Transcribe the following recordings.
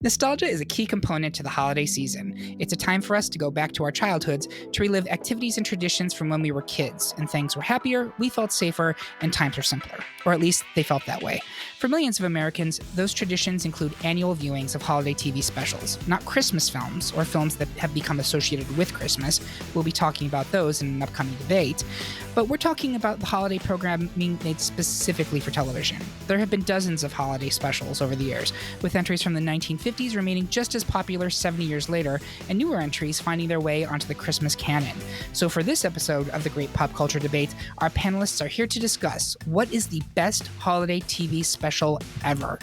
Nostalgia is a key component to the holiday season. It's a time for us to go back to our childhoods to relive activities and traditions from when we were kids, and things were happier, we felt safer, and times were simpler. Or at least they felt that way. For millions of Americans, those traditions include annual viewings of holiday TV specials, not Christmas films or films that have become associated with Christmas. We'll be talking about those in an upcoming debate. But we're talking about the holiday programming made specifically for television. There have been dozens of holiday specials over the years, with entries from the 1950s remaining just as popular 70 years later, and newer entries finding their way onto the Christmas canon. So for this episode of the Great Pop Culture Debate, our panelists are here to discuss what is the best holiday TV special ever.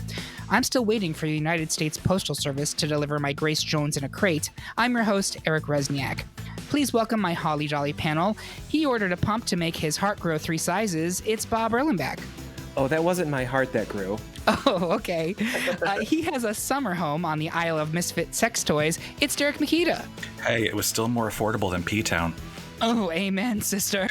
I'm still waiting for the United States Postal Service to deliver my Grace Jones in a crate. I'm your host, Eric Resniak. Please welcome my Holly Jolly panel. He ordered a pump to make his heart grow 3 sizes. It's Bob Erlenbach. Oh, that wasn't my heart that grew. Oh, okay. He has a summer home on the Isle of Misfit Sex Toys. It's Derek Makita. Hey, it was still more affordable than P-Town. Oh, amen, sister.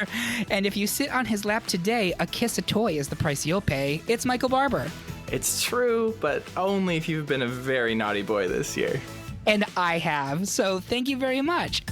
And if you sit on his lap today, a kiss a toy is the price you'll pay. It's Michael Barber. It's true, but only if you've been a very naughty boy this year. And I have, so thank you very much.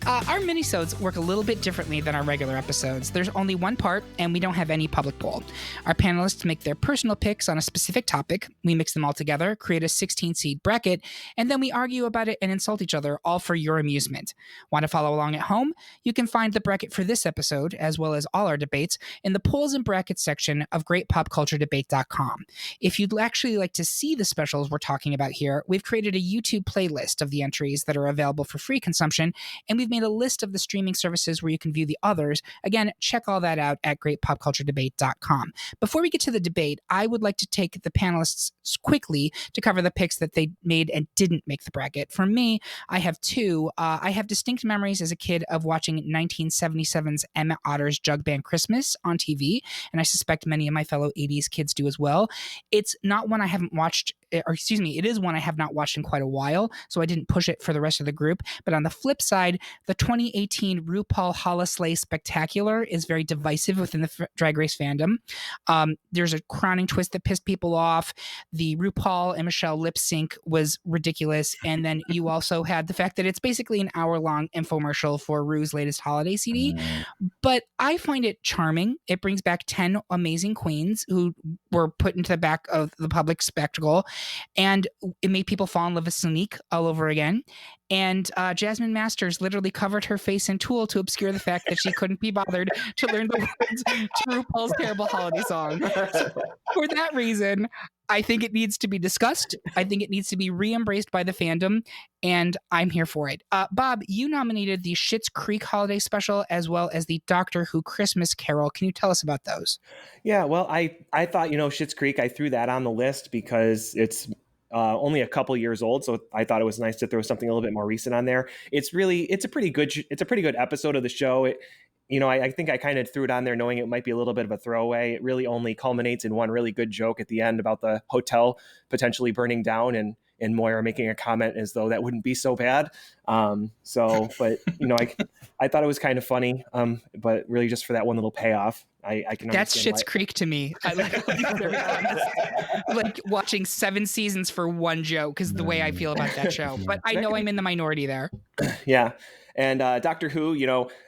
Our minisodes work a little bit differently than our regular episodes. There's only one part, and we don't have any public poll. Our panelists make their personal picks on a specific topic. We mix them all together, create a 16-seed bracket, and then we argue about it and insult each other, all for your amusement. Want to follow along at home? You can find the bracket for this episode, as well as all our debates, in the polls and brackets section of greatpopculturedebate.com. If you'd actually like to see the specials we're talking about here, we've created a YouTube playlist of the entries that are available for free consumption, and we've made a list of the streaming services where you can view the others. Again, check all that out at greatpopculturedebate.com. Before we get to the debate, I would like to take the panelists quickly to cover the picks that they made and didn't make the bracket. For me, I have 2. I have distinct memories as a kid of watching 1977's Emmett Otter's Jug Band Christmas on TV, and I suspect many of my fellow 80s kids do as well. It's not one I haven't watched, or excuse me, it is one I have not watched in quite a while, so I didn't push it for the rest of the group. But on the flip side, the 2018 RuPaul Holislay Spectacular is very divisive within the Drag Race fandom. There's a crowning twist that pissed people off. The RuPaul and Michelle lip sync was ridiculous. And then you also had the fact that it's basically an hour-long infomercial for Ru's latest holiday CD. But I find it charming. It brings back 10 amazing queens who were put into the back of the public spectacle. And it made people fall in love with Sonique all over again. And Jasmine Masters literally covered her face in tulle to obscure the fact that she couldn't be bothered to learn the words to RuPaul's terrible holiday song. So for that reason, I think it needs to be discussed. I think it needs to be re-embraced by the fandom, and I'm here for it. Bob, you nominated the Schitt's Creek holiday special as well as the Doctor Who Christmas Carol. Can you tell us about those? Yeah, well, I thought, Schitt's Creek, I threw that on the list because it's only a couple years old, so I thought it was nice to throw something a little bit more recent on there. It's a pretty good episode of the show. I think I kind of threw it on there knowing it might be a little bit of a throwaway. It really only culminates in one really good joke at the end about the hotel potentially burning down and Moira making a comment as though that wouldn't be so bad. But I thought it was kind of funny. But really just for that one little payoff, I can. That's Schitt's Creek to me. I like watching 7 seasons for one joke is the way I feel about that show. But I know I'm in the minority there. Yeah. And Doctor Who,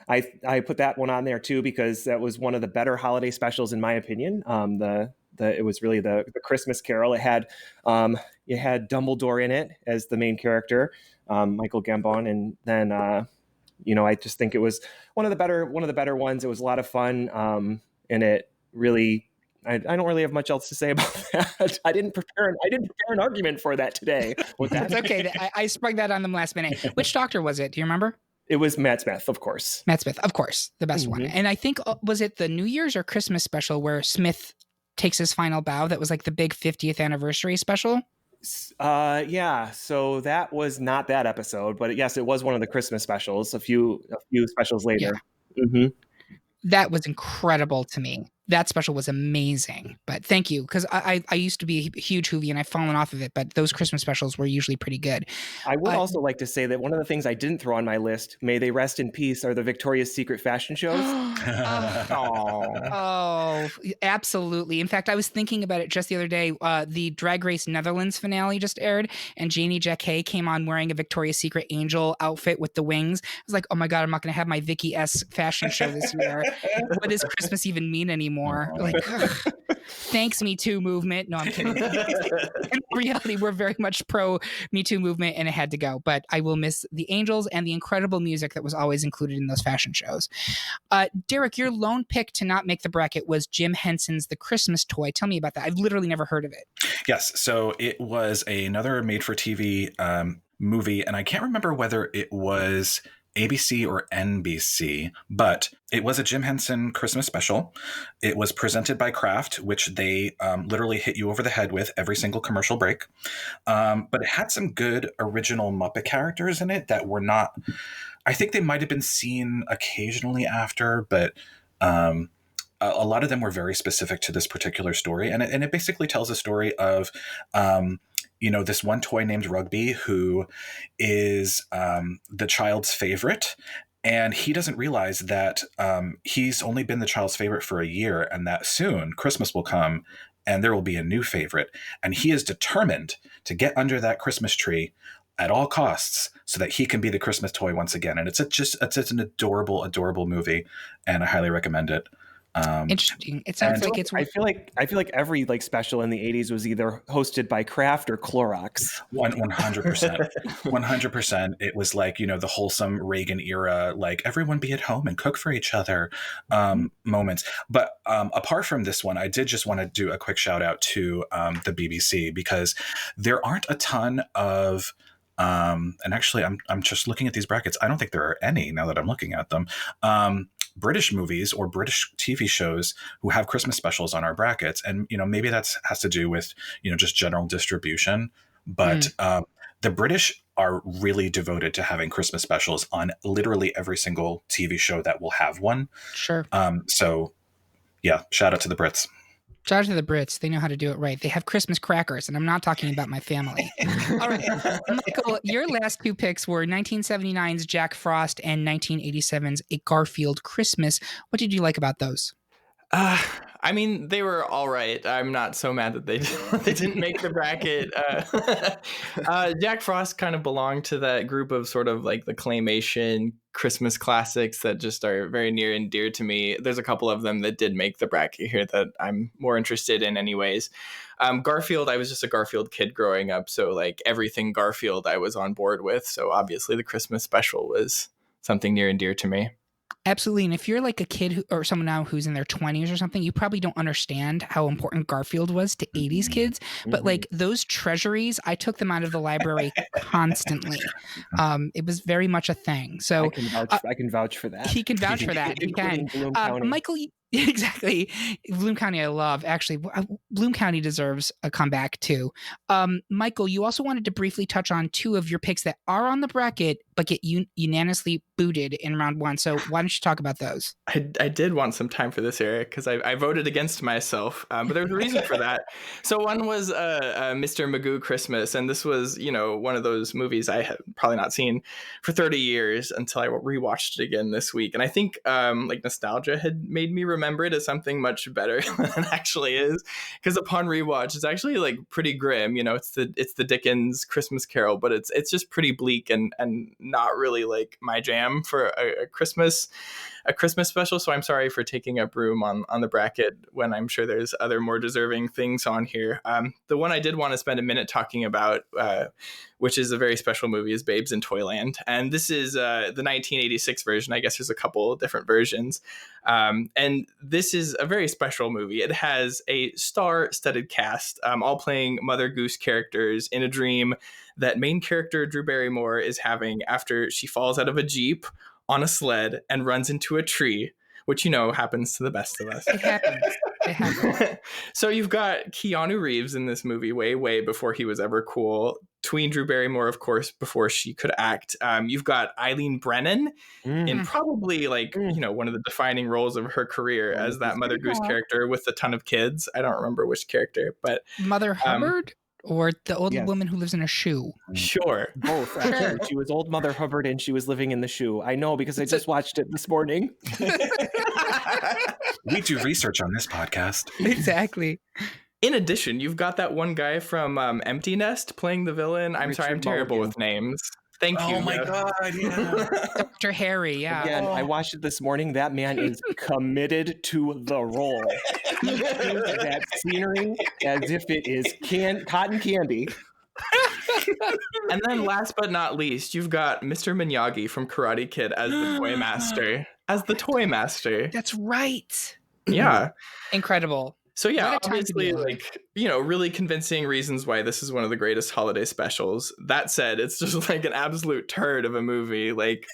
I put that one on there too because that was one of the better holiday specials in my opinion. It was really the Christmas Carol. It had Dumbledore in it as the main character, Michael Gambon, and then I just think it was one of the better ones. It was a lot of fun, and it really. I don't really have much else to say about that. I didn't prepare an argument for that today. That's okay. I sprung that on them last minute. Which Doctor was it? Do you remember? It was Matt Smith, of course. Matt Smith, of course, the best one. And I think, was it the New Year's or Christmas special where Smith takes his final bow? That was like the big 50th anniversary special? Yeah. So that was not that episode, but yes, it was one of the Christmas specials. A few specials later. Yeah. That was incredible to me. That special was amazing. But thank you, because I used to be a huge Whovian. I've fallen off of it, but those Christmas specials were usually pretty good. I would also like to say that one of the things I didn't throw on my list, may they rest in peace, are the Victoria's Secret fashion shows. Oh, absolutely. In fact, I was thinking about it just the other day. The Drag Race Netherlands finale just aired, and Janie Jacquet came on wearing a Victoria's Secret angel outfit with the wings. I was like, oh my God, I'm not going to have my Vicky S fashion show this year. What does Christmas even mean anymore? Like, thanks, Me Too movement. No, I'm kidding. In reality, we're very much pro Me Too movement, and it had to go. But I will miss the angels and the incredible music that was always included in those fashion shows. Derek, your lone pick to not make the bracket was Jim Henson's The Christmas Toy. Tell me about that. I've literally never heard of it. Yes. So it was another made-for-TV movie, and I can't remember whether it was ABC or NBC, but it was a Jim Henson Christmas special. It was presented by Kraft, which they literally hit you over the head with every single commercial break. But it had some good original Muppet characters in it that were not, I think they might have been seen occasionally after, but a lot of them were very specific to this particular story. And it basically tells a story of, this one toy named Rugby, who is the child's favorite. And he doesn't realize that he's only been the child's favorite for a year, and that soon Christmas will come and there will be a new favorite. And he is determined to get under that Christmas tree at all costs so that he can be the Christmas toy once again. And it's an adorable, adorable movie, and I highly recommend it. Interesting. It sounds like it's. I feel like every special in the 80s was either hosted by Kraft or Clorox. 100%. 100%. It was like, the wholesome Reagan era, like everyone be at home and cook for each other moments. But apart from this one, I did just want to do a quick shout out to the BBC, because there aren't a ton of and actually I'm just looking at these brackets. I don't think there are any now that I'm looking at them. British movies or British TV shows who have Christmas specials on our brackets. And, maybe that has to do with, just general distribution. But the British are really devoted to having Christmas specials on literally every single TV show that will have one. Sure. So, yeah, shout out to the Brits. Shout out to the Brits. They know how to do it right. They have Christmas crackers, and I'm not talking about my family. All right. Michael, your last two picks were 1979's Jack Frost and 1987's A Garfield Christmas. What did you like about those? I mean, they were all right. I'm not so mad that they didn't make the bracket. Jack Frost kind of belonged to that group of sort of like the claymation Christmas classics that just are very near and dear to me. There's a couple of them that did make the bracket here that I'm more interested in anyways. Garfield, I was just a Garfield kid growing up, so like everything Garfield I was on board with. So obviously the Christmas special was something near and dear to me. Absolutely. And if you're like a kid or someone now who's in their 20s or something, you probably don't understand how important Garfield was to 80s kids. But like those treasuries, I took them out of the library constantly. It was very much a thing. So I can vouch for that. He can vouch for that. He can. Michael, exactly. Bloom County, I love. Actually, Bloom County deserves a comeback too. Michael, you also wanted to briefly touch on two of your picks that are on the bracket but get unanimously booted in round one. So why don't you talk about those? I did want some time for this, Eric, because I voted against myself, but there was a reason for that. So one was Mr. Magoo Christmas, and this was, one of those movies I had probably not seen for 30 years until I rewatched it again this week. And I think nostalgia had made me remember it as something much better than it actually is, because upon rewatch, it's actually like pretty grim. It's the Dickens Christmas Carol, but it's just pretty bleak and not really like my jam for a Christmas special. So I'm sorry for taking up room on the bracket when I'm sure there's other more deserving things on here. The one I did want to spend a minute talking about, which is a very special movie, is Babes in Toyland. And this is the 1986 version. I guess there's a couple different versions. And this is a very special movie. It has a star-studded cast, all playing Mother Goose characters in a dream that main character Drew Barrymore is having after she falls out of a Jeep on a sled and runs into a tree, which, happens to the best of us. It happens. So you've got Keanu Reeves in this movie way, way before he was ever cool. tween Drew Barrymore, of course, before she could act. You've got Eileen Brennan in probably one of the defining roles of her career as that Mother Goose character with a ton of kids. I don't remember which character, but Mother Hubbard or the old woman who lives in a shoe. Sure, both. Actually. She was old Mother Hubbard and she was living in the shoe. I know because I just watched it this morning. We do research on this podcast. Exactly. In addition, you've got that one guy from Empty Nest playing the villain. I'm sorry, I'm terrible with names. Thank you. Oh my God, yeah. Dr. Harry, yeah. Again, I watched it this morning. That man is committed to the role. He uses that scenery as if it is cotton candy. And then last but not least, you've got Mr. Miyagi from Karate Kid as the toy master. That's right. Yeah. Incredible. So yeah, What a time to be obviously, alive. really convincing reasons why this is one of the greatest holiday specials. That said, it's just like an absolute turd of a movie, like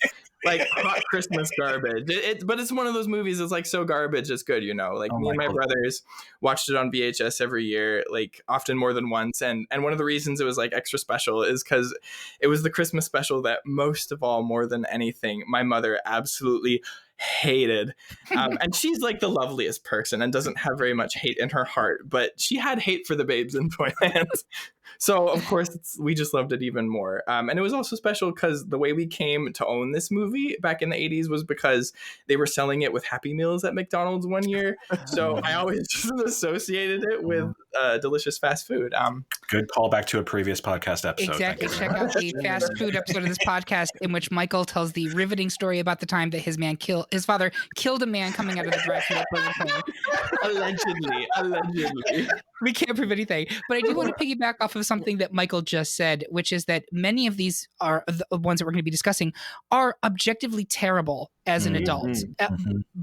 hot Christmas garbage. But it's one of those movies that's like so garbage it's good, Like me and my brothers watched it on VHS every year, like often more than once. And one of the reasons it was like extra special is because it was the Christmas special that most of all, more than anything, my mother absolutely hated. And she's like the loveliest person and doesn't have very much hate in her heart, but she had hate for the babes in Toyland. So of course we just loved it even more. And it was also special because the way we came to own this movie back in the 80s was because they were selling it with Happy Meals at McDonald's one year. So I always just associated it with delicious fast food. Good callback to a previous podcast episode. Exactly. Check out the fast food episode of this podcast in which Michael tells the riveting story about the time that his father killed a man coming out of the drive-thru at Burger King. Allegedly. We can't prove anything. But I do want to piggyback off of something that Michael just said, which is that many of these are the ones that we're going to be discussing are objectively terrible as an adult.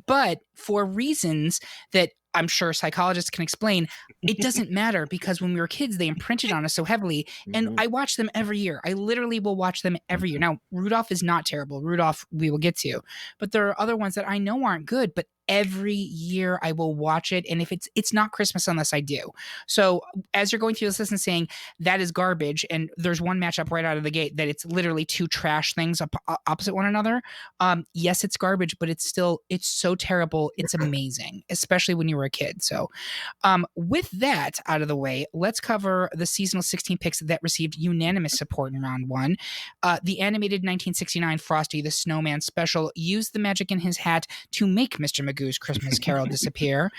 But for reasons that I'm sure psychologists can explain, it doesn't matter because when we were kids, they imprinted on us so heavily. And I watch them every year. I literally will watch them every year. Now, Rudolph is not terrible. Rudolph, we will get to. But there are other ones that I know aren't good, but every year I will watch it. And if it's not Christmas unless I do. So as you're going through this list and saying that is garbage, and there's one matchup right out of the gate that it's literally two trash things opposite one another. Yes, it's garbage, but it's so terrible. It's amazing, especially when you were a kid. So with that out of the way, let's cover the seasonal 16 picks that received unanimous support in round one. The animated 1969 Frosty the Snowman special used the magic in his hat to make Mr. Magoo's Christmas Carol disappear.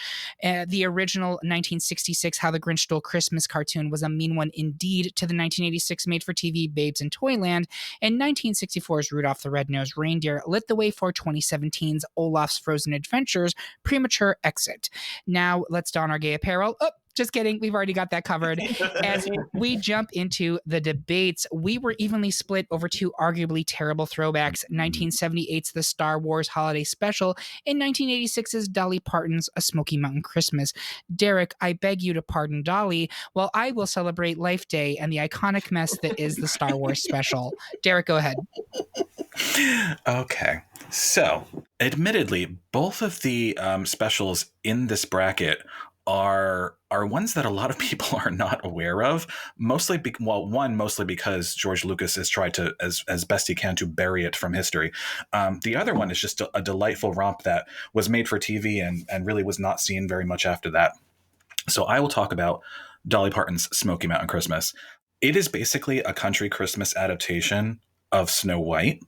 The original 1966 How the Grinch Stole Christmas cartoon was a mean one indeed to the 1986 made-for-TV Babes in Toyland, and 1964's Rudolph the Red-Nosed Reindeer lit the way for 2017's Olaf's Frozen Adventures premature exit. Now let's don our gay apparel. Oh, just kidding. We've already got that covered. As we jump into the debates, we were evenly split over two arguably terrible throwbacks, 1978's The Star Wars Holiday Special and 1986's Dolly Parton's A Smoky Mountain Christmas. Derek, I beg you to pardon Dolly, while I will celebrate Life Day and the iconic mess that is the Star Wars Special. Derek, go ahead. Okay. So, admittedly, both of the specials in this bracket are ones that a lot of people are not aware of, mostly because George Lucas has tried to, as best he can, to bury it from history. The other one is just a delightful romp that was made for TV and really was not seen very much after that. So I will talk about Dolly Parton's Smoky Mountain Christmas. It is basically a country Christmas adaptation of Snow White.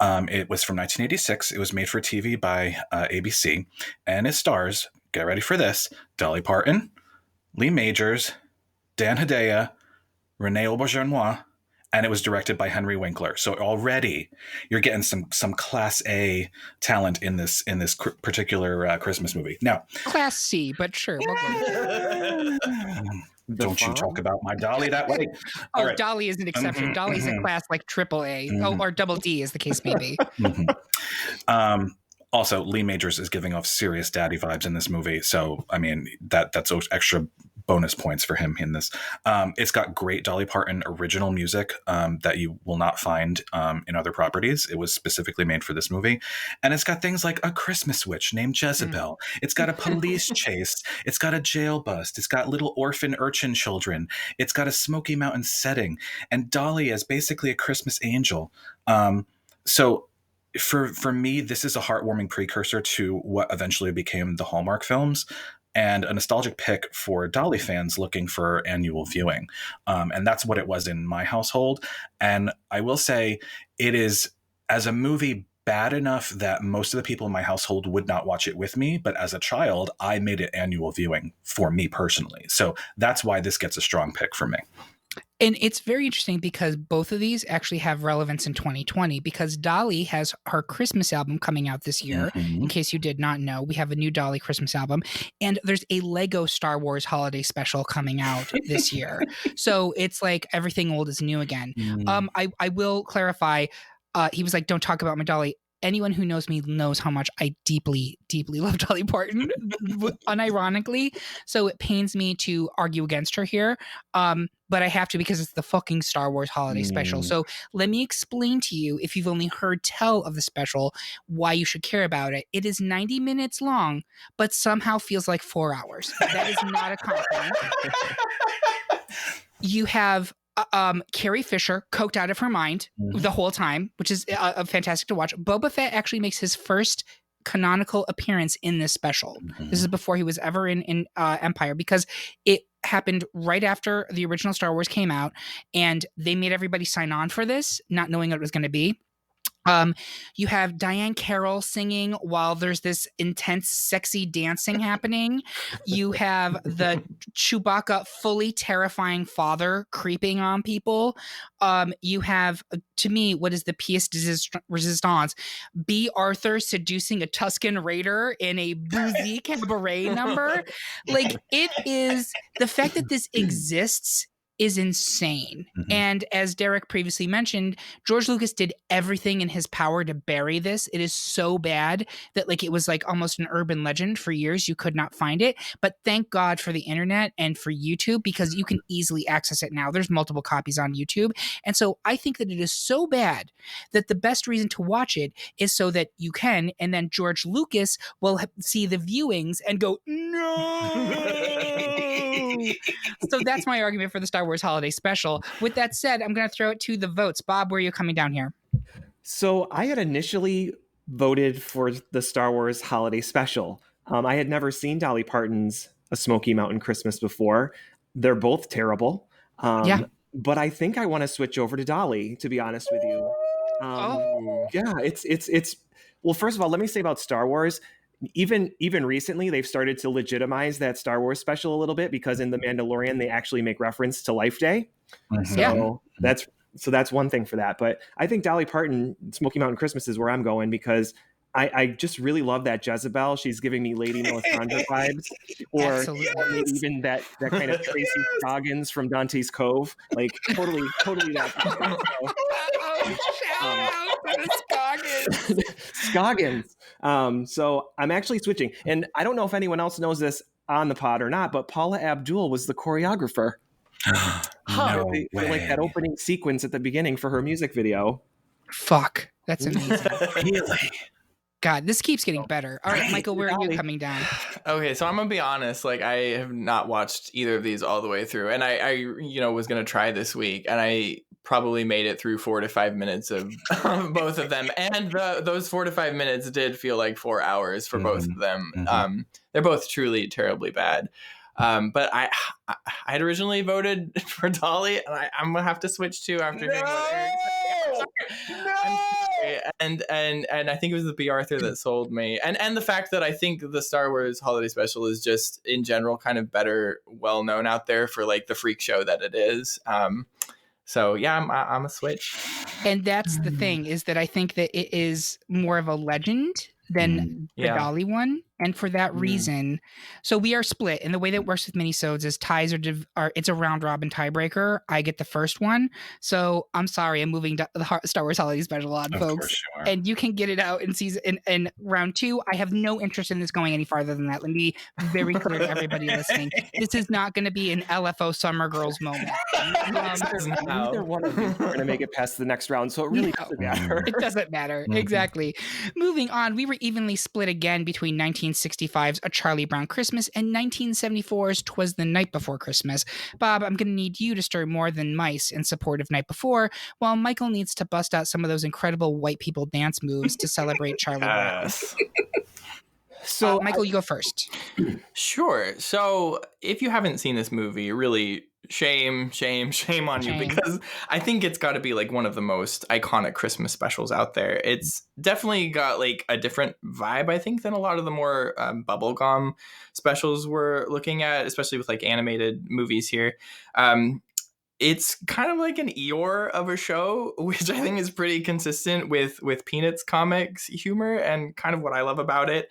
It was from 1986. It was made for TV by ABC, and it stars, get ready for this, Dolly Parton, Lee Majors, Dan Hedaya, Renee Auberjonois, and it was directed by Henry Winkler. So already you're getting some Class A talent in this particular Christmas movie. Now, Class C, but sure. Don't you talk about my Dolly that way. Oh, right. Dolly is an exception. Dolly's a class like AAA, or double D, as the case may be. Also, Lee Majors is giving off serious daddy vibes in this movie. So, I mean, that's extra bonus points for him in this. It's got great Dolly Parton original music that you will not find in other properties. It was specifically made for this movie. And it's got things like a Christmas witch named Jezebel. It's got a police chase. It's got a jail bust. It's got little orphan urchin children. It's got a Smoky Mountain setting. And Dolly as basically a Christmas angel. So for me, this is a heartwarming precursor to what eventually became the Hallmark films, and a nostalgic pick for Dolly fans looking for annual viewing. And that's what it was in my household. And I will say it is, as a movie, bad enough that most of the people in my household would not watch it with me. But as a child, I made it annual viewing for me personally. So that's why this gets a strong pick for me. And it's very interesting because both of these actually have relevance in 2020, because Dolly has her Christmas album coming out this year. In case you did not know, we have a new Dolly Christmas album, and there's a Lego Star Wars holiday special coming out this year. So it's like everything old is new again. I will clarify. He was like, "Don't talk about my Dolly." Anyone who knows me knows how much I deeply, deeply love Dolly Parton, unironically. So it pains me to argue against her here. But I have to, because it's the fucking Star Wars holiday special. So let me explain to you, if you've only heard tell of the special, why you should care about it. It is 90 minutes long, but somehow feels like 4 hours. That is not a compliment. You have Carrie Fisher coked out of her mind the whole time, which is fantastic to watch. Boba Fett actually makes his first canonical appearance in this special. This is before he was ever in Empire, because it happened right after the original Star Wars came out, and they made everybody sign on for this, not knowing what it was going to be. You have Diane Carroll singing while there's this intense, sexy dancing happening. You have the Chewbacca fully terrifying father creeping on people. You have, to me, what is the pièce de resistance? B. Arthur seducing a Tusken Raider in a boozy cabaret number. Like, it is, the fact that this exists is insane. And as Derek previously mentioned, George Lucas did everything in his power to bury this. It is so bad that like it was like almost an urban legend for years. You could not find it. But thank God for the internet and for YouTube, because you can easily access it now. There's multiple copies on YouTube. And so I think that it is so bad that the best reason to watch it is so that you can, and then George Lucas will see the viewings and go, no. So that's my argument for the Star Wars holiday special. With that said, I'm going to throw it to the votes. Bob, where are you coming down here? So I had initially voted for the Star Wars holiday special. I had never seen Dolly Parton's A Smoky Mountain Christmas before. They're both terrible. But I think I want to switch over to Dolly, to be honest with you. Yeah, it's well, first of all, let me say about Star Wars. Even recently, they've started to legitimize that Star Wars special a little bit, because in The Mandalorian, they actually make reference to Life Day. So that's one thing for that. But I think Dolly Parton, Smoky Mountain Christmas is where I'm going, because I just really love that Jezebel. She's giving me Lady Melisandre vibes, or maybe even that kind of Tracy Scoggins from Dante's Cove. Like totally that. Scoggins. So I'm actually switching, and I don't know if anyone else knows this on the pod or not, but Paula Abdul was the choreographer. No way. For like that opening sequence at the beginning for her music video. Fuck, that's amazing. Really? God, this keeps getting better. All right, Michael, where are you coming down? Okay, so I'm gonna be honest. Like, I have not watched either of these all the way through, and I was gonna try this week, and I probably made it through 4 to 5 minutes of both of them, and those 4 to 5 minutes did feel like 4 hours for both of them. They're both truly terribly bad. But I had originally voted for Dolly, and I'm gonna have to switch too after hearing what Eric said. And I think it was the B. Arthur that sold me, and the fact that I think the Star Wars holiday special is just in general kind of better well known out there for like the freak show that it is. So yeah, I'm a switch. And that's the thing, is that I think that it is more of a legend than the Dolly one. And for that reason, so we are split. And the way that it works with minisodes is ties are it's a round robin tiebreaker. I get the first one. So I'm sorry, I'm moving to the Star Wars Holiday Special on, Of folks. course you are. And you can get it out in round 2. I have no interest in this going any farther than that. Let me be very clear to everybody listening. This is not going to be an LFO Summer Girls moment. Neither one of you are going to make it past the next round, so it really doesn't matter. It doesn't matter. Exactly. Moving on, we were evenly split again between 1965's A Charlie Brown Christmas and 1974's 'Twas the Night Before Christmas. Bob, I'm going to need you to stir more than mice in support of Night Before, while Michael needs to bust out some of those incredible white people dance moves to celebrate Charlie Brown. So, Michael, you go first. Sure. So if you haven't seen this movie, really shame on you, because I think it's got to be like one of the most iconic Christmas specials out there. It's definitely got like a different vibe, I think, than a lot of the more bubblegum specials we're looking at, especially with like animated movies here. It's kind of like an Eeyore of a show, which I think is pretty consistent with Peanuts comics humor and kind of what I love about it.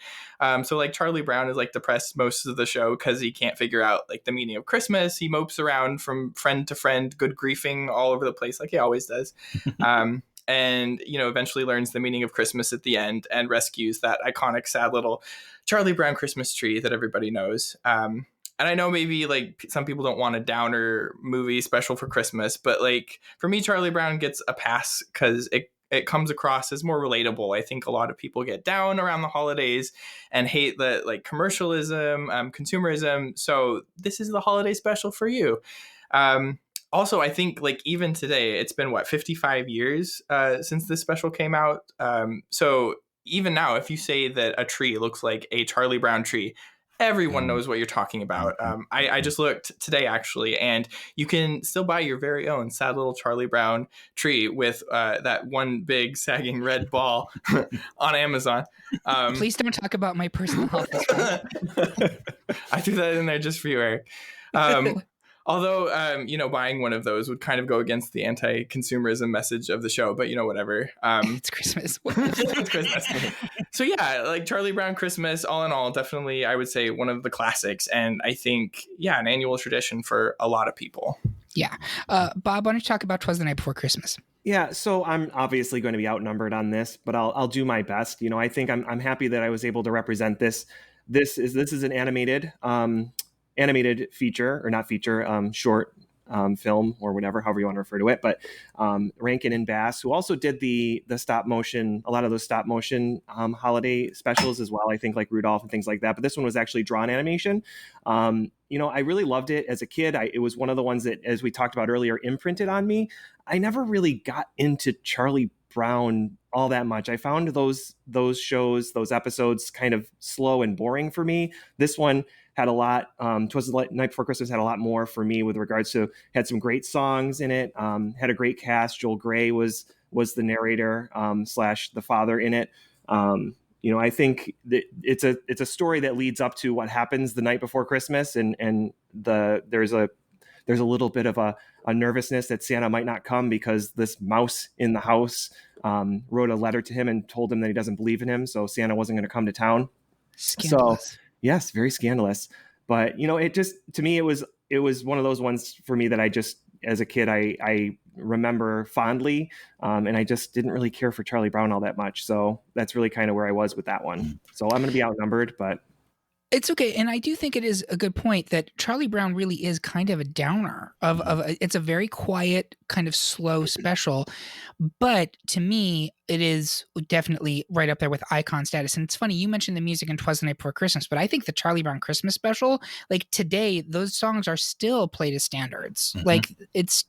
So like Charlie Brown is like depressed most of the show because he can't figure out like the meaning of Christmas. He mopes around from friend to friend, good griefing all over the place like he always does. And, you know, eventually learns the meaning of Christmas at the end and rescues that iconic, sad little Charlie Brown Christmas tree that everybody knows. And I know maybe like some people don't want a downer movie special for Christmas, but like for me, Charlie Brown gets a pass because it comes across as more relatable. I think a lot of people get down around the holidays and hate the like commercialism, consumerism. So this is the holiday special for you. Also, I think like even today, it's been 55 years since this special came out. So even now, if you say that a tree looks like a Charlie Brown tree, everyone knows what you're talking about. I just looked today, actually, and you can still buy your very own sad little Charlie Brown tree with that one big sagging red ball on Amazon. Please don't talk about my personal health. I threw that in there just for you, Eric. Although, you know, buying one of those would kind of go against the anti-consumerism message of the show, but, you know, whatever. It's Christmas. It's Christmas. So, yeah, like Charlie Brown Christmas, all in all, definitely, I would say one of the classics. And I think, yeah, an annual tradition for a lot of people. Yeah. Bob, why don't you talk about 'Twas the Night Before Christmas? Yeah, so I'm obviously going to be outnumbered on this, but I'll do my best. You know, I think I'm happy that I was able to represent this. This is an animated feature, or not feature, short film, or whatever, however you want to refer to it. But Rankin and Bass, who also did the stop motion, a lot of those stop motion holiday specials as well, I think, like Rudolph and things like that. But this one was actually drawn animation. You know, I really loved it as a kid. It was one of the ones that, as we talked about earlier, imprinted on me. I never really got into Charlie Brown all that much. I found those shows, those episodes kind of slow and boring for me. This one had a lot. 'Twas the Night Before Christmas had a lot more for me with regards to, had some great songs in it, had a great cast. Joel Grey was the narrator / the father in it. You know, I think that it's a story that leads up to what happens the night before Christmas, and there's a little bit of a nervousness that Santa might not come because this mouse in the house wrote a letter to him and told him that he doesn't believe in him, so Santa wasn't going to come to town. Scandalous. So yes, very scandalous. But you know, it just, to me, it was one of those ones for me that I just, as a kid, I remember fondly, and I just didn't really care for Charlie Brown all that much. So that's really kind of where I was with that one. So I'm going to be outnumbered, but it's okay. And I do think it is a good point that Charlie Brown really is kind of a downer it's a very quiet, kind of slow special. But to me, it is definitely right up there with icon status. And it's funny, you mentioned the music in 'Twas the Night Before Christmas, but I think the Charlie Brown Christmas special, like today, those songs are still played as standards. Mm-hmm. Like it's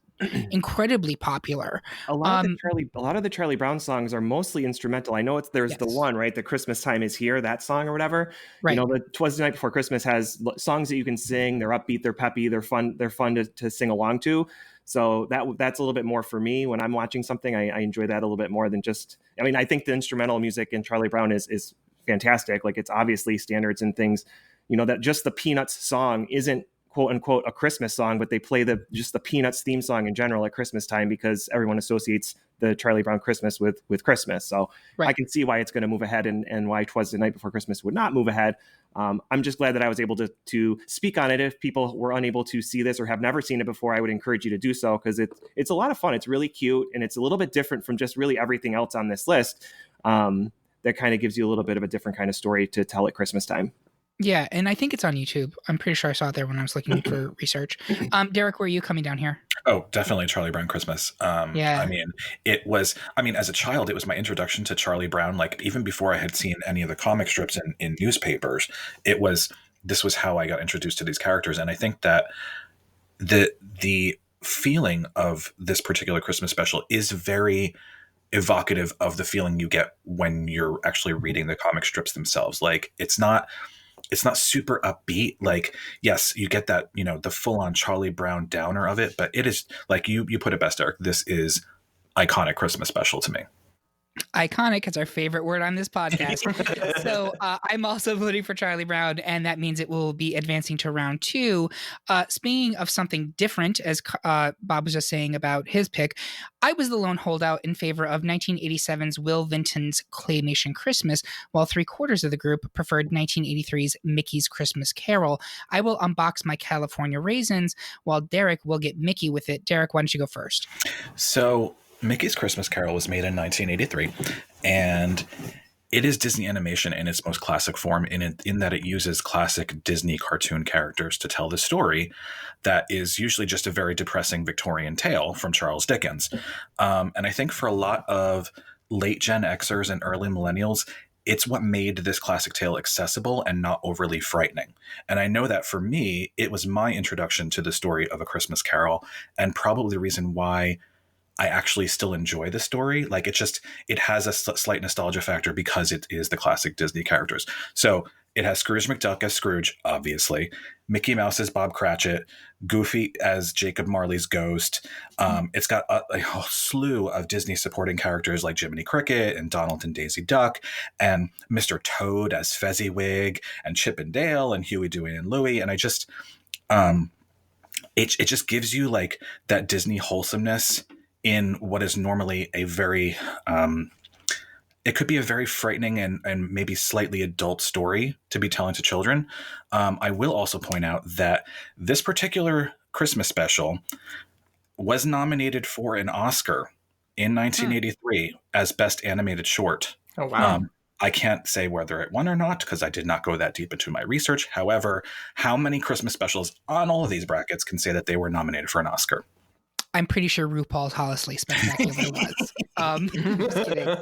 incredibly popular. A lot of the Charlie Brown songs are mostly instrumental. I know there's the one, right, the Christmas Time Is Here, that song or whatever. Right. You know, the 'Twas the Night Before Christmas has songs that you can sing. They're upbeat, they're peppy, they're fun to sing along to. So that's a little bit more for me when I'm watching something. I enjoy that a little bit more than just, I mean, I think the instrumental music in Charlie Brown is fantastic. Like, it's obviously standards and things, you know, that just the Peanuts song isn't quote unquote a Christmas song, but they play just the Peanuts theme song in general at Christmas time because everyone associates the Charlie Brown Christmas with Christmas. So Right. I can see why it's going to move ahead and why 'Twas the Night Before Christmas would not move ahead. I'm just glad that I was able to speak on it. If people were unable to see this or have never seen it before, I would encourage you to do so, because it's a lot of fun. It's really cute, and it's a little bit different from just really everything else on this list. That kind of gives you a little bit of a different kind of story to tell at Christmas time. Yeah, and I think it's on YouTube. I'm pretty sure I saw it there when I was looking for research. Derek, where are you coming down here? Oh, definitely Charlie Brown Christmas. Yeah. I mean, as a child, it was my introduction to Charlie Brown. Like, even before I had seen any of the comic strips in newspapers, this was how I got introduced to these characters. And I think that the feeling of this particular Christmas special is very evocative of the feeling you get when you're actually reading the comic strips themselves. Like, it's not super upbeat. Like, yes, you get that, the full-on Charlie Brown downer of it, but it is, like, you put it best, Eric. This is iconic Christmas special to me. Iconic is our favorite word on this podcast. So I'm also voting for Charlie Brown, and that means it will be advancing to round 2. Speaking of something different, as Bob was just saying about his pick, I was the lone holdout in favor of 1987's Will Vinton's Claymation Christmas, while 3/4 of the group preferred 1983's Mickey's Christmas Carol. I will unbox my California raisins, while Derek will get Mickey with it. Derek, why don't you go first? So Mickey's Christmas Carol was made in 1983, and it is Disney animation in its most classic form in that it uses classic Disney cartoon characters to tell the story that is usually just a very depressing Victorian tale from Charles Dickens. And I think for a lot of late Gen Xers and early millennials, it's what made this classic tale accessible and not overly frightening. And I know that for me, it was my introduction to the story of A Christmas Carol, and probably the reason why I actually still enjoy the story. Like, it has a slight nostalgia factor because it is the classic Disney characters. So it has Scrooge McDuck as Scrooge, obviously, Mickey Mouse as Bob Cratchit, Goofy as Jacob Marley's ghost. It's got a whole slew of Disney supporting characters like Jiminy Cricket and Donald and Daisy Duck, and Mr. Toad as Fezziwig, and Chip and Dale and Huey, Dewey, and Louie. And I just, it just gives you like that Disney wholesomeness in what is normally a very, it could be a very frightening and maybe slightly adult story to be telling to children. I will also point out that this particular Christmas special was nominated for an Oscar in 1983 as Best Animated Short. Oh, wow. I can't say whether it won or not because I did not go that deep into my research. However, how many Christmas specials on all of these brackets can say that they were nominated for an Oscar? I'm pretty sure RuPaul's Hollisley Spectacular was. Just kidding.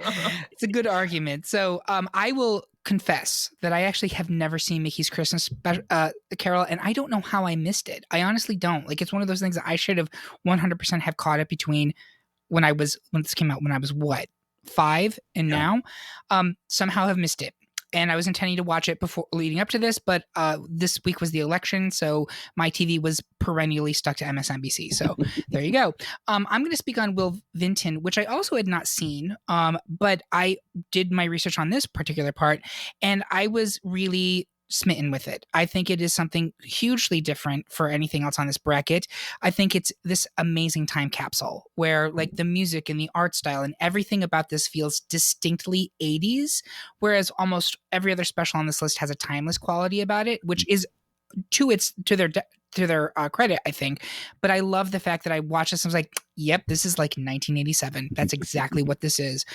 It's a good argument. So I will confess that I actually have never seen Mickey's Christmas Carol, and I don't know how I missed it. I honestly don't. Like, it's one of those things that I should have 100% have caught it between when this came out when I was 5 and now. Somehow have missed it. And I was intending to watch it before leading up to this, but this week was the election, so my TV was perennially stuck to MSNBC. So there you go. I'm going to speak on Will Vinton, which I also had not seen, but I did my research on this particular part, and I was really smitten with it. I think it is something hugely different for anything else on this bracket. I think it's this amazing time capsule where, like, the music and the art style and everything about this feels distinctly 80s, whereas almost every other special on this list has a timeless quality about it, which is to their credit, I think. But I love the fact that I watched this and was like, yep, this is like 1987. That's exactly what this is.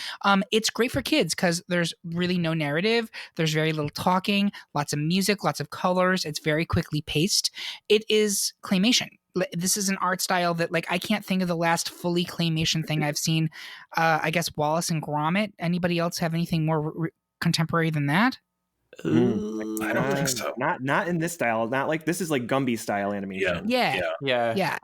It's great for kids because there's really no narrative. There's very little talking, lots of music, lots of colors. It's very quickly paced. It is claymation. This is an art style that, like, I can't think of the last fully claymation thing I've seen. I guess Wallace and Gromit. Anybody else have anything more contemporary than that? I don't think so. Not in this style. Not like this is like Gumby style animation. Yeah.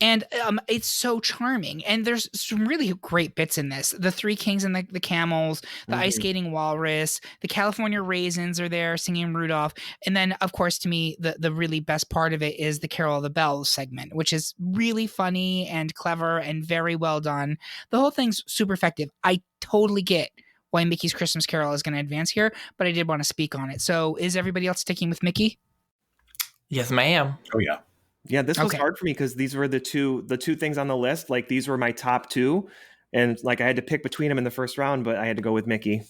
And it's so charming. And there's some really great bits in this. The Three Kings and the Camels, the Ice Skating Walrus, the California Raisins are there singing Rudolph. And then, of course, to me, the really best part of it is the Carol of the Bells segment, which is really funny and clever and very well done. The whole thing's super effective. I totally get why Mickey's Christmas Carol is going to advance here, but I did want to speak on it. So is everybody else sticking with Mickey? Yes, ma'am. Oh, yeah. Yeah, this was hard for me because these were the two things on the list. Like, these were my top two. And like I had to pick between them in the first round, but I had to go with Mickey.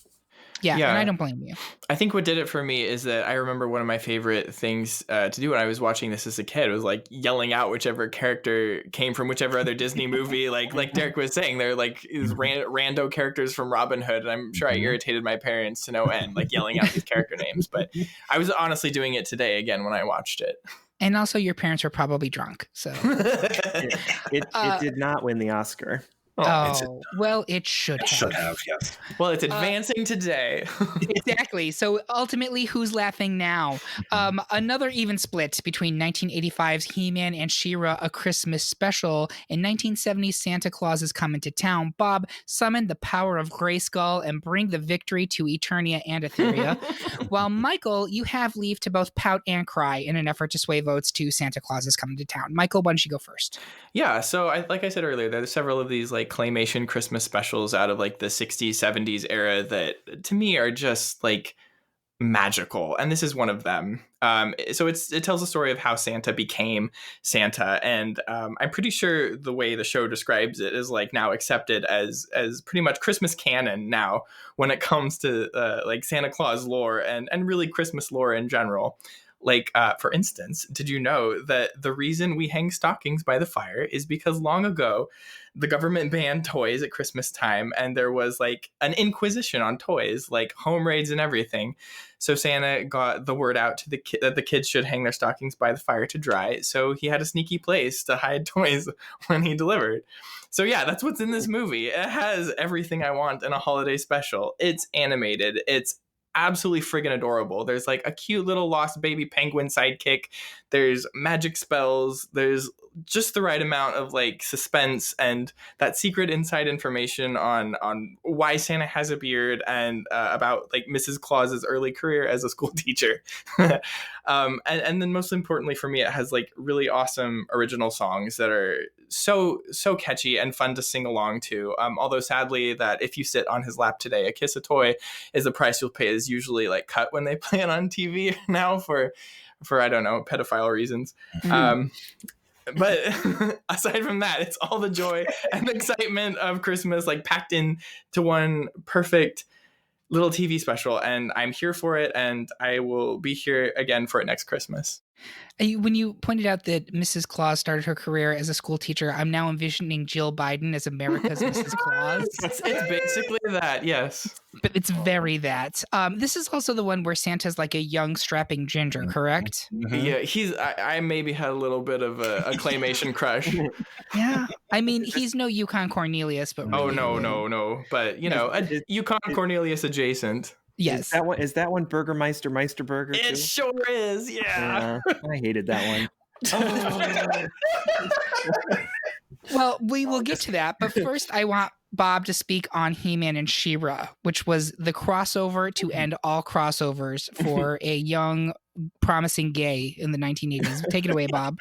Yeah, Yeah. and I don't blame you. I think what did it for me is that I remember one of my favorite things to do when I was watching this as a kid was like yelling out whichever character came from whichever other Disney movie. Like Derek was saying, they're like these rando characters from Robin Hood, and I'm sure I irritated my parents to no end, like yelling out these character names. But I was honestly doing it today again when I watched it. And also, your parents were probably drunk, so. It did not win the Oscar. Oh, well, it should have. Should have, yes. Well, it's advancing today. Exactly. So ultimately, who's laughing now? Another even split between 1985's He-Man and She-Ra, A Christmas Special, and 1970's Santa Claus is Coming to Town. Bob, summon the power of Grayskull and bring the victory to Eternia and Etheria. While Michael, you have leave to both pout and cry in an effort to sway votes to Santa Claus is Coming to Town. Michael, why don't you go first? Yeah, so like I said earlier, there's several of these like claymation Christmas specials out of like the 60s, 70s era that to me are just like magical, and this is one of them. So it tells the story of how Santa became Santa, and I'm pretty sure the way the show describes it is like now accepted as pretty much Christmas canon now when it comes to like Santa Claus lore and really Christmas lore in general. Like, for instance, did you know that the reason we hang stockings by the fire is because long ago, the government banned toys at Christmas time, and there was like an inquisition on toys, like home raids and everything. So Santa got the word out to that the kids should hang their stockings by the fire to dry. So he had a sneaky place to hide toys when he delivered. So yeah, that's what's in this movie. It has everything I want in a holiday special. It's animated. It's absolutely friggin' adorable. There's like a cute little lost baby penguin sidekick. There's magic spells. There's just the right amount of like suspense and that secret inside information on why Santa has a beard and about like Mrs. Claus's early career as a school teacher. And then most importantly for me, it has like really awesome original songs that are so catchy and fun to sing along to. Although sadly that If You Sit on His Lap Today, A Kiss a Toy is the price you'll pay is usually like cut when they play it on TV now for I don't know, pedophile reasons. But aside from that, it's all the joy and excitement of Christmas like packed in to one perfect little TV special, and I'm here for it, and I will be here again for it next Christmas. When you pointed out that Mrs. Claus started her career as a school teacher, I'm now envisioning Jill Biden as America's Mrs. Claus. It's basically that, yes. But it's very that. This is also the one where Santa's like a young strapping ginger, correct? Yeah, I maybe had a little bit of a claymation crush. Yeah. I mean, he's no Yukon Cornelius, but really, no. But, you know, a Yukon Cornelius adjacent. Yes. Is that one Burgermeister Meisterburger too? It sure is, yeah. I hated that one. Well, we will get to that, but first I want Bob to speak on He-Man and She-Ra, which was the crossover to end all crossovers for a young, promising gay in the 1980s. Take it away, Bob.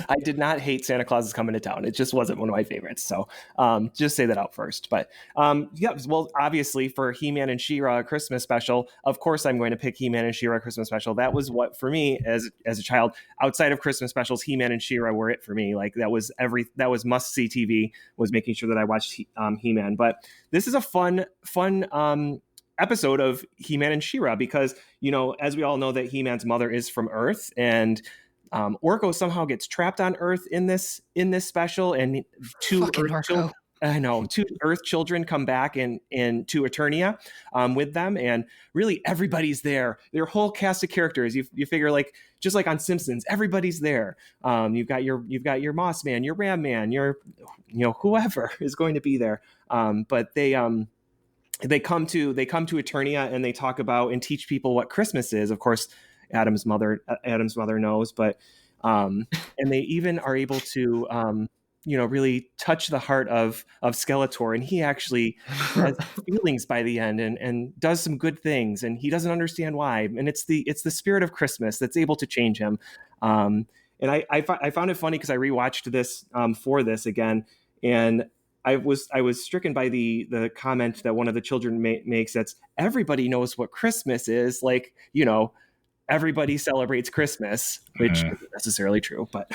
I did not hate Santa Claus is Coming to Town. It just wasn't one of my favorites. So just say that out first. But yeah, well, obviously for He-Man and She-Ra Christmas special, of course I'm going to pick He-Man and She-Ra Christmas special. That was what, for me as a child, outside of Christmas specials, He-Man and She-Ra were it for me. Like that was must-see TV, was making sure that I watched He-Man. But this is a fun episode of He-Man and She-Ra because, you know, as we all know that He-Man's mother is from Earth, and Orko somehow gets trapped on Earth in this special, and two Earth children come back in to Eternia with them, and really everybody's there. Their whole cast of characters. You figure like just like on Simpsons, everybody's there. You've got your Moss Man, your Ram Man, whoever is going to be there. But they come to Eternia, and they talk about and teach people what Christmas is. Of course, Adam's mother knows, but and they even are able to really touch the heart of Skeletor, and he actually has feelings by the end and does some good things, and he doesn't understand why. And it's the spirit of Christmas that's able to change him. And I found it funny because I rewatched this for this again, and I was stricken by the comment that one of the children makes. That's everybody knows what Christmas is. Like, everybody celebrates Christmas, which isn't necessarily true, but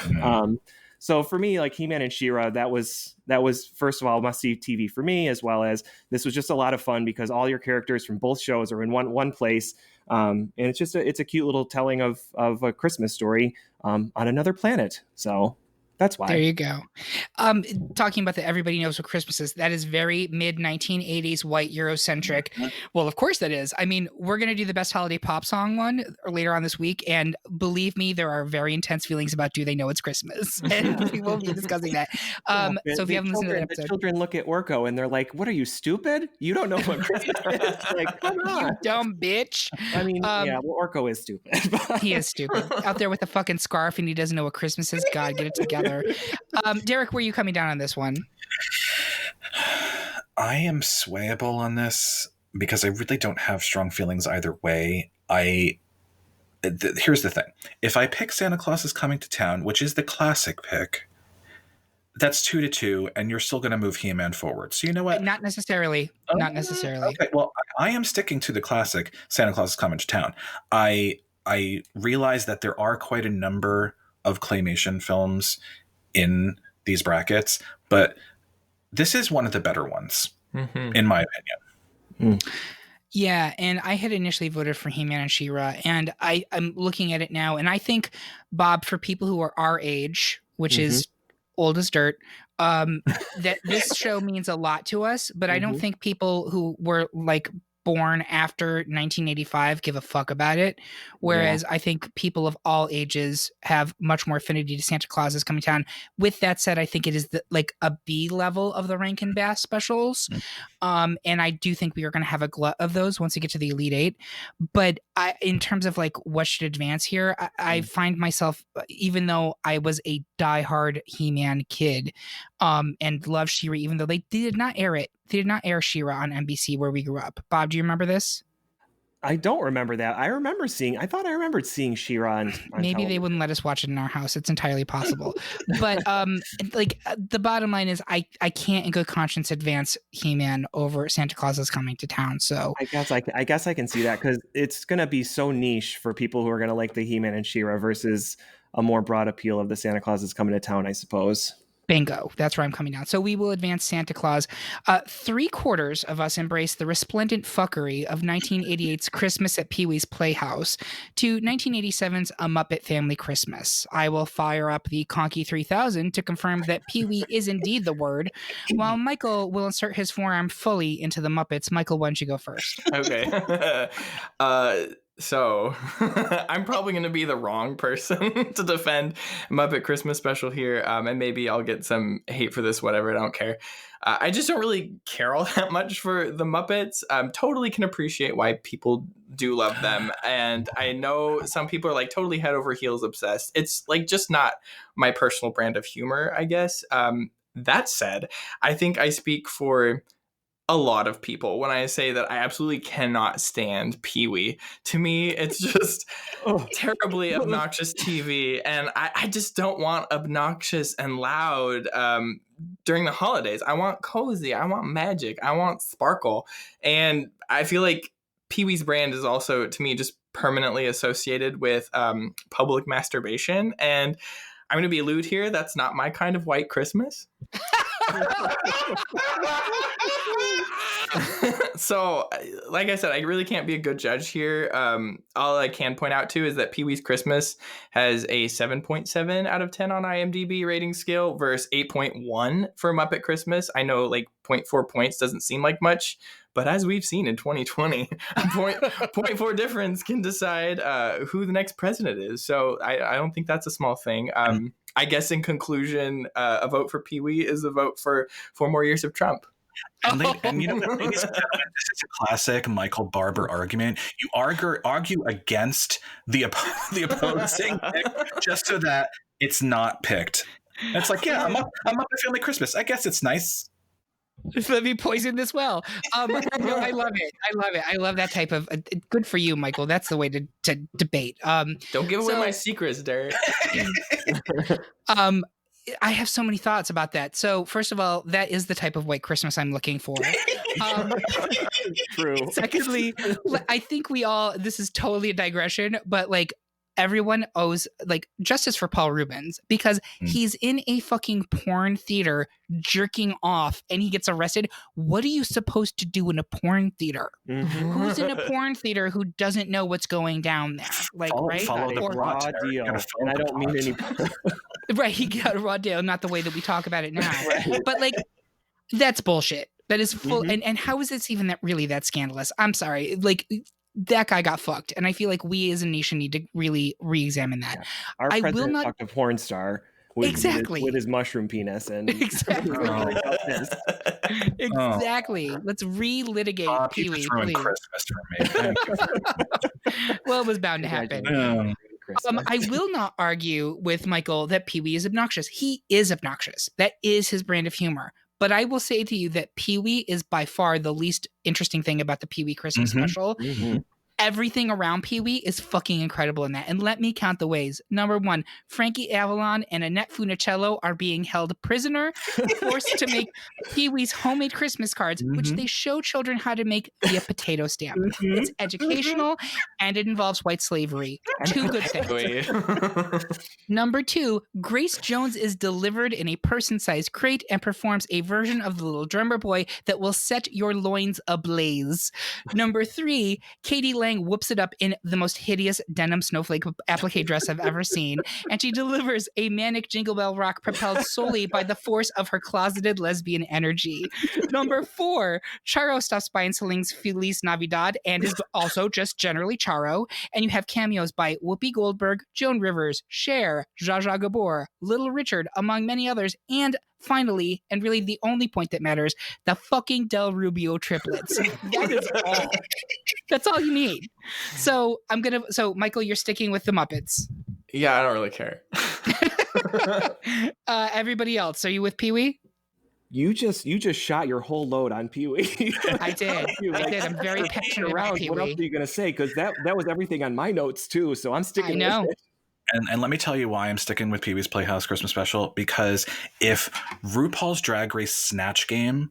So for me, like He-Man and She-Ra, that was first of all must-see TV for me, as well as this was just a lot of fun because all your characters from both shows are in one place. And it's just it's a cute little telling of a Christmas story on another planet. So that's why. There you go. Talking about the everybody knows what Christmas is, that is very mid 1980s white Eurocentric. Well, of course that is. I mean, we're going to do the best holiday pop song one later on this week. And believe me, there are very intense feelings about do they know it's Christmas? And we will be discussing that. So if you haven't listened to that episode. The children look at Orko and they're like, what are you, stupid? You don't know what Christmas is. Like, come on. You dumb bitch. I mean, yeah, well, Orko is stupid. He is stupid. Out there with a fucking scarf and he doesn't know what Christmas is. God, get it together. Derek, where are you coming down on this one? I am swayable on this because I really don't have strong feelings either way. Here's the thing. If I pick Santa Claus is Coming to Town, which is the classic pick, that's 2-2, and you're still going to move He-Man forward. So you know what? Not necessarily. Not necessarily. Okay, well, I am sticking to the classic Santa Claus is Coming to Town. I realize that there are quite a number of claymation films in these brackets, but this is one of the better ones, in my opinion. Yeah, and I had initially voted for He-Man and She-Ra, and I'm looking at it now, and I think, Bob, for people who are our age, which is old as dirt, that this show means a lot to us, but I don't think people who were like born after 1985 give a fuck about it, whereas I think people of all ages have much more affinity to Santa Claus is Coming to Town. With that said, I think it is like a B level of the Rankin Bass specials, and I do think we are going to have a glut of those once we get to the Elite Eight. But in terms of like what should advance here, I find myself, even though I was a diehard He-Man kid and loved She-Ra, even though they did not air it. They did not air She-Ra on NBC where we grew up. Bob, do you remember this? I don't remember that. I thought I remembered seeing She-Ra on Maybe television. they wouldn't let us watch it in our house. It's entirely possible. But like the bottom line is I can't in good conscience advance He-Man over Santa Claus is Coming to Town. So I guess I can see that because it's going to be so niche for people who are going to like the He-Man and She-Ra versus a more broad appeal of the Santa Claus is Coming to Town, I suppose. Bingo. That's where I'm coming down. So we will advance Santa Claus. 3/4 of us embrace the resplendent fuckery of 1988's Christmas at Pee-wee's Playhouse to 1987's A Muppet Family Christmas. I will fire up the Conky 3000 to confirm that Pee-wee is indeed the word, while Michael will insert his forearm fully into the Muppets. Michael, why don't you go first? Okay. So I'm probably going to be the wrong person to defend Muppet Christmas Special here. And maybe I'll get some hate for this, whatever. I don't care. I just don't really care all that much for the Muppets. Totally can appreciate why people do love them. And I know some people are like totally head over heels obsessed. It's like just not my personal brand of humor, I guess. That said, I think I speak for a lot of people when I say that I absolutely cannot stand Pee-wee. To me, it's just terribly obnoxious TV, and I just don't want obnoxious and loud during the holidays. I want cozy, I want magic, I want sparkle, and I feel like Pee-wee's brand is also, to me, just permanently associated with public masturbation, and I'm going to be lewd here. That's not my kind of white Christmas. So, like I said, I really can't be a good judge here. All I can point out to is that Pee-wee's Christmas has a 7.7 out of 10 on IMDb rating scale versus 8.1 for Muppet Christmas. I know like 0.4 points doesn't seem like much, but as we've seen in 2020, 0.4 difference can decide who the next president is. So I don't think that's a small thing. I guess in conclusion, a vote for Pee-wee is a vote for 4 more years of Trump. And you know, ladies and gentlemen, this is a classic Michael Barber argument. You argue against the opposing pick just so that it's not picked. And it's like, yeah, I'm up at Family Christmas. I guess it's nice. Let me poison this well. No, I love it. I love that type of. Good for you, Michael. That's the way to debate. Don't give away my secrets, Derek. I have so many thoughts about that. So, first of all, that is the type of white Christmas I'm looking for. True. Secondly, I think this is totally a digression, but like everyone owes like justice for Paul Rubens because he's in a fucking porn theater jerking off and he gets arrested. What are you supposed to do in a porn theater? Who's in a porn theater who doesn't know what's going down there? Like, right? Follow the a raw plot. deal. Gotta follow And I the don't mean plot. any. Right, he got a raw deal, not the way that we talk about it now. But like, that's bullshit. That is full. And how is this even that scandalous? I'm sorry. Like, that guy got fucked. And I feel like we as a nation need to really re-examine that. Yeah. Our president fucked a porn star with his mushroom penis. And exactly. Exactly. Let's re-litigate Pee Wee, please. Christmas for me. Thank you. Well, it was bound to happen. I will not argue with Michael that Pee Wee is obnoxious. He is obnoxious. That is his brand of humor. But I will say to you that Pee Wee is by far the least interesting thing about the Pee Wee Christmas special. Everything around Pee Wee is fucking incredible in that. And let me count the ways. Number one, Frankie Avalon and Annette Funicello are being held prisoner, forced to make Pee Wee's homemade Christmas cards, which they show children how to make via potato stamp. It's educational and it involves white slavery. Two good things. Number two, Grace Jones is delivered in a person-sized crate and performs a version of the Little Drummer Boy that will set your loins ablaze. Number three, Katie Lang whoops it up in the most hideous denim snowflake applique dress I've ever seen, and she delivers a manic Jingle Bell Rock propelled solely by the force of her closeted lesbian energy. Number four, Charo stops by and sings Feliz Navidad and is also just generally Charo, and you have cameos by Whoopi Goldberg, Joan Rivers, Cher, Zsa Zsa Gabor, Little Richard, among many others, and finally, and really the only point that matters, the fucking Del Rubio triplets. That is all. That's all you need. So Michael, you're sticking with the Muppets. Yeah, I don't really care. Everybody else, are you with Pee Wee? You just shot your whole load on Pee Wee. I did. I'm very passionate about Pee Wee. What else are you gonna say? Because that was everything on my notes too. So I'm sticking with it. And let me tell you why I'm sticking with Pee Wee's Playhouse Christmas Special, because if RuPaul's Drag Race Snatch Game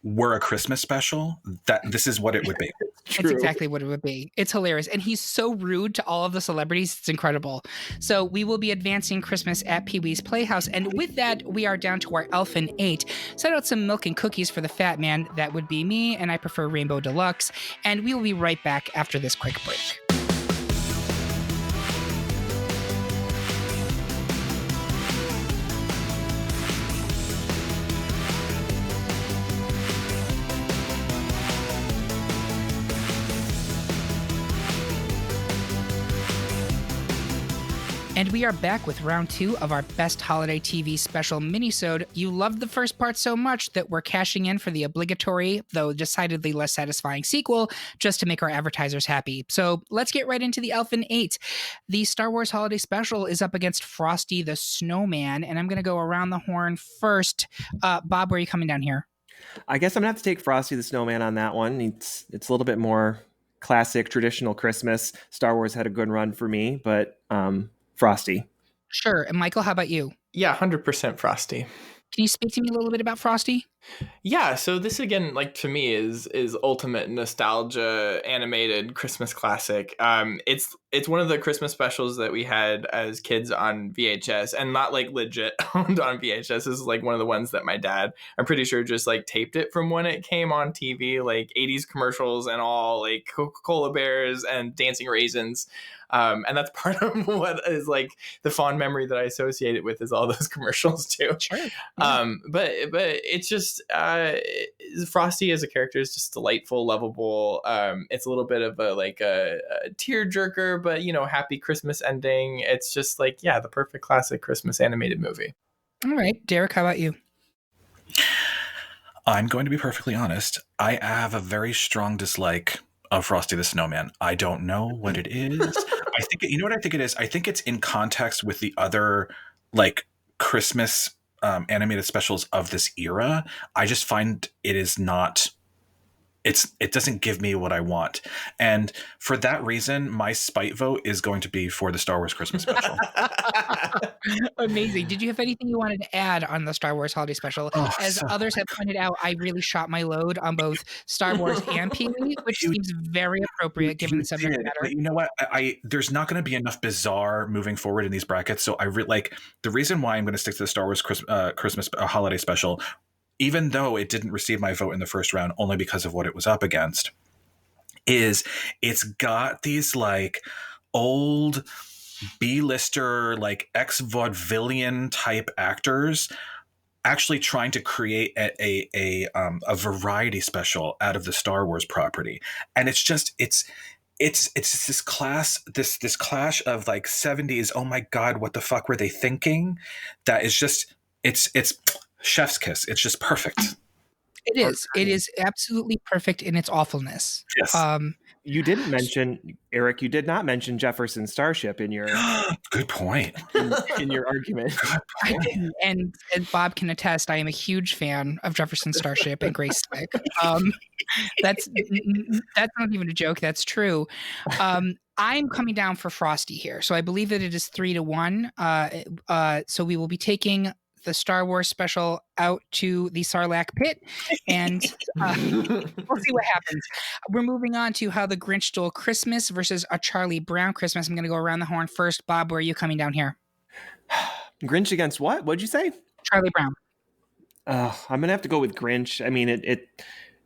were a Christmas special, this is what it would be. That's exactly what it would be. It's hilarious. And he's so rude to all of the celebrities. It's incredible. So we will be advancing Christmas at Pee Wee's Playhouse. And with that, we are down to our Elfin 8. Send out some milk and cookies for the fat man. That would be me, and I prefer Rainbow Deluxe. And we will be right back after this quick break. And we are back with round 2 of our Best Holiday TV Special minisode. You loved the first part so much that we're cashing in for the obligatory, though decidedly less satisfying sequel, just to make our advertisers happy. So let's get right into the Elfin 8. The Star Wars Holiday Special is up against Frosty the Snowman, and I'm going to go around the horn first. Bob, where are you coming down here? I guess I'm going to have to take Frosty the Snowman on that one. It's a little bit more classic, traditional Christmas. Star Wars had a good run for me, but Frosty. Sure. And Michael, how about you? Yeah, 100% Frosty. Can you speak to me a little bit about Frosty? Yeah, so this again, like to me, is ultimate nostalgia animated Christmas classic. It's one of the Christmas specials that we had as kids on VHS, and not like legit owned on VHS. This is like one of the ones that my dad, I'm pretty sure, just like taped it from when it came on TV, like 80s commercials and all, like Coca-Cola Bears and Dancing Raisins. And that's part of what is like the fond memory that I associate it with, is all those commercials too. Sure. Yeah. But it's just Frosty as a character is just delightful, lovable. It's a little bit of a tearjerker, but happy Christmas ending. It's just like, yeah, the perfect classic Christmas animated movie. All right, Derek, how about you? I'm going to be perfectly honest. I have a very strong dislike of Frosty the Snowman. I don't know what it is. I think you know what I think it is. I think it's in context with the other like Christmas animated specials of this era. I just find it is not. It doesn't give me what I want, and for that reason, my spite vote is going to be for the Star Wars Christmas special. Amazing. Did you have anything you wanted to add on the Star Wars Holiday Special? Oh, As so others have pointed out, I really shot my load on both Star Wars and Pee-wee, which You- seems very appropriate given you the subject did, matter. but you know what? There's not going to be enough bizarre moving forward in these brackets. So like the reason why I'm going to stick to the Star Wars Christmas holiday special, even though it didn't receive my vote in the first round, only because of what it was up against, is it's got these like old B-lister, like ex-vaudevillian type actors actually trying to create a variety special out of the Star Wars property. And it's just it's this clash of like 70s, oh my god, what the fuck were they thinking? That is just it's chef's kiss. It's just perfect. It is. It is absolutely perfect in its awfulness. Yes. You didn't mention, Eric, you did not mention Jefferson Starship in your Good point. in your argument. I didn't, and Bob can attest. I am a huge fan of Jefferson Starship and Grace Slick. That's not even a joke. That's true. I'm coming down for Frosty here, so I believe that it is 3-1. So we will be taking the Star Wars special out to the Sarlacc pit, and we'll see what happens. We're moving on to How the Grinch Stole Christmas versus A Charlie Brown Christmas. I'm going to go around the horn first. Bob, where are you coming down here? Grinch against what? What'd you say? Charlie Brown. I'm gonna have to go with Grinch. I mean,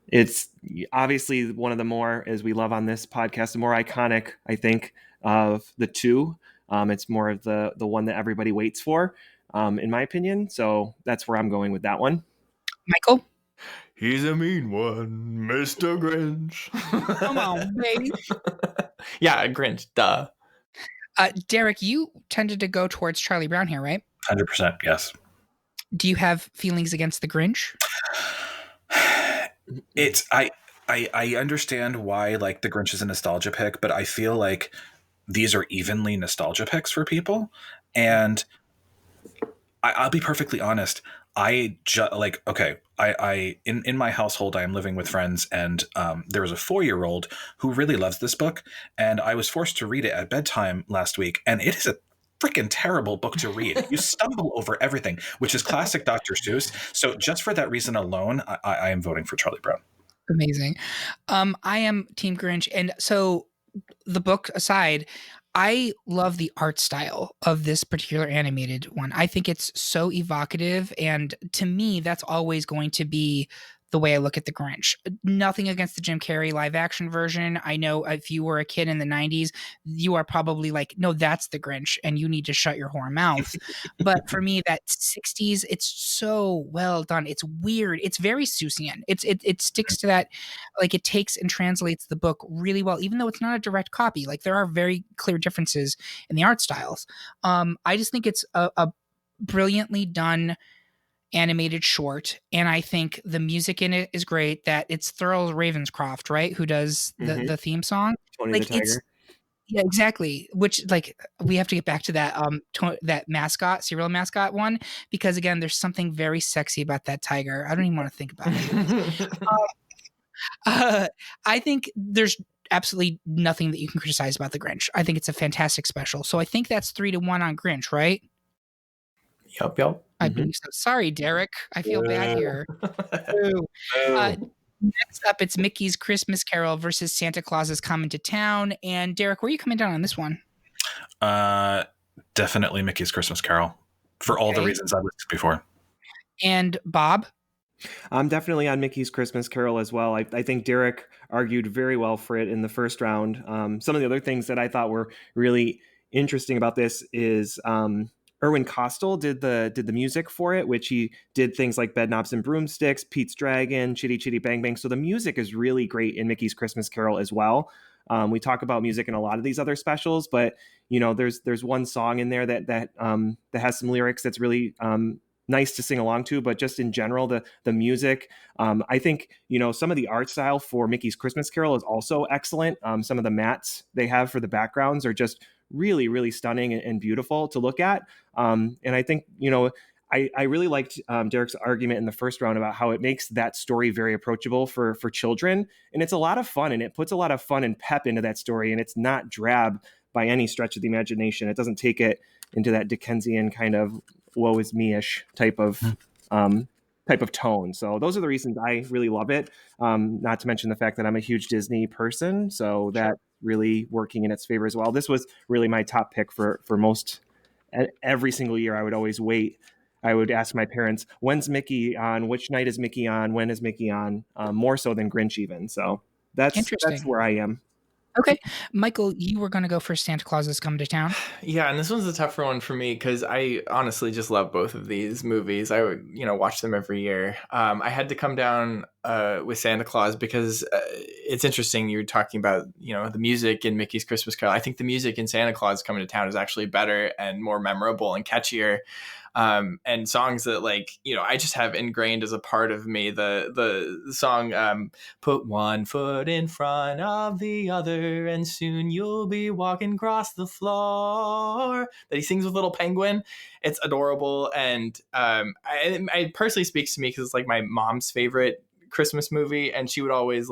it's obviously one of the more, as we love on this podcast, the more iconic, I think, of the two. It's more of the one that everybody waits for, in my opinion. So that's where I'm going with that one. Michael? He's a mean one, Mr. Grinch. Come on, baby. Yeah, Grinch, duh. Derek, you tended to go towards Charlie Brown here, right? 100%, yes. Do you have feelings against the Grinch? It's I understand why like the Grinch is a nostalgia pick, but I feel like these are evenly nostalgia picks for people. And I'll be perfectly honest. I in my household, I am living with friends, and there was a 4-year-old who really loves this book, and I was forced to read it at bedtime last week, and it is a freaking terrible book to read. You stumble over everything, which is classic Dr. Seuss. So just for that reason alone, I am voting for Charlie Brown. Amazing. I am Team Grinch, and so the book aside, I love the art style of this particular animated one. I think it's so evocative, and to me, that's always going to be the way I look at the Grinch. Nothing against the Jim Carrey live action version. I know if you were a kid in the 90s, you are probably like, no, that's the Grinch, and you need to shut your whore mouth. But for me, that 60s, it's so well done. It's weird. It's very Seussian. It sticks to that, like it takes and translates the book really well, even though it's not a direct copy. Like there are very clear differences in the art styles. I just think it's a brilliantly done animated short, and I think the music in it is great. That it's Thurl Ravenscroft, right, who does the theme song. Tony Like the Tiger. yeah, exactly. Which like we have to get back to that that mascot, cereal mascot one, because again, there's something very sexy about that tiger. I don't even want to think about it. I think there's absolutely nothing that you can criticize about the Grinch. I think it's a fantastic special. So I think that's 3-1 on Grinch, right? Yup. I believe so. Sorry, Derek. I feel bad here. Ooh. Next up, it's Mickey's Christmas Carol versus Santa Claus is Coming to Town. And Derek, where are you coming down on this one? Definitely Mickey's Christmas Carol for all the reasons I listed before. And Bob? I'm definitely on Mickey's Christmas Carol as well. I think Derek argued very well for it in the first round. Some of the other things that I thought were really interesting about this is Irwin Kostal did the music for it, which he did things like Bedknobs and Broomsticks, Pete's Dragon, Chitty Chitty Bang Bang. So the music is really great in Mickey's Christmas Carol as well. We talk about music in a lot of these other specials, but you know, there's one song in there that has some lyrics that's really nice to sing along to. But just in general, the music, I think, you know, some of the art style for Mickey's Christmas Carol is also excellent. Some of the mats they have for the backgrounds are just really, really stunning and beautiful to look at. And I think, you know, I really liked Derek's argument in the first round about how it makes that story very approachable for children. And it's a lot of fun, and it puts a lot of fun and pep into that story. And it's not drab by any stretch of the imagination. It doesn't take it into that Dickensian kind of woe is me-ish type of tone. So those are the reasons I really love it. Not to mention the fact that I'm a huge Disney person, so that really working in its favor as well. This was really my top pick for most. Every single year I would always wait. I would ask my parents, when's Mickey on? Which night is Mickey on? When is Mickey on? More so than Grinch even. So that's where I am. Okay. Michael, you were going to go for Santa Claus Is Coming to Town. Yeah, and this one's a tougher one for me because I honestly just love both of these movies. I would, watch them every year. I had to come down with Santa Claus because it's interesting. You were talking about, the music in Mickey's Christmas Carol. I think the music in Santa Claus Coming to Town is actually better and more memorable and catchier. And songs that I just have ingrained as a part of me. The song, put one foot in front of the other and soon you'll be walking across the floor, that he sings with Little Penguin. It's adorable. And I personally speaks to me because it's like my mom's favorite Christmas movie. And she would always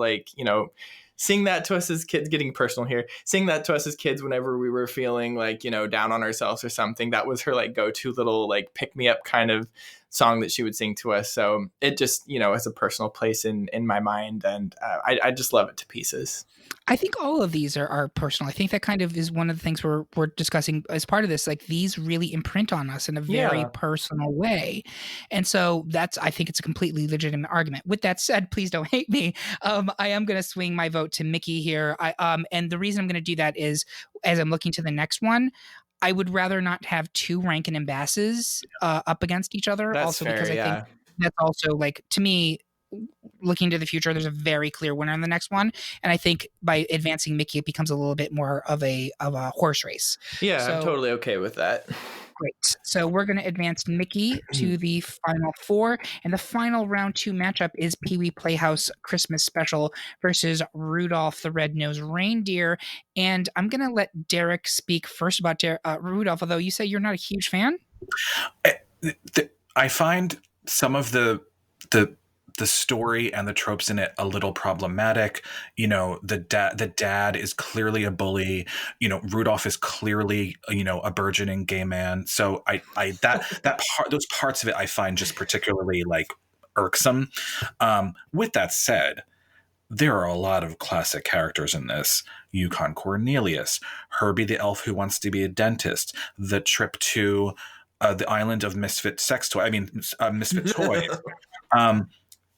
sing that to us as kids, getting personal here, sing that to us as kids whenever we were feeling down on ourselves or something. That was her go-to little pick me up kind of song that she would sing to us. So it just, has a personal place in my mind. And I just love it to pieces. I think all of these are personal. I think that kind of is one of the things we're discussing as part of this. These really imprint on us in a very personal way. And so I think it's a completely legitimate argument. With that said, please don't hate me. I am going to swing my vote to Mickey here. And the reason I'm going to do that is, as I'm looking to the next one, I would rather not have two Rankin and Basses up against each other. That's also fair, because I think that's also to me, looking to the future, there's a very clear winner in the next one, and I think by advancing Mickey, it becomes a little bit more of a horse race. Yeah, so, I'm totally okay with that. Great. So we're going to advance Mickey to the final four, and the final round 2 matchup is Pee-wee Playhouse Christmas Special versus Rudolph the Red-Nosed Reindeer. And I'm going to let Derek speak first about Rudolph, although you say you're not a huge fan. I find some of the story and the tropes in it a little problematic. The dad is clearly a bully. Rudolph is clearly, a burgeoning gay man. So those parts of it I find just particularly irksome. With that said, there are a lot of classic characters in this. Yukon Cornelius, Herbie the elf who wants to be a dentist, the trip to the island of misfit misfit toys.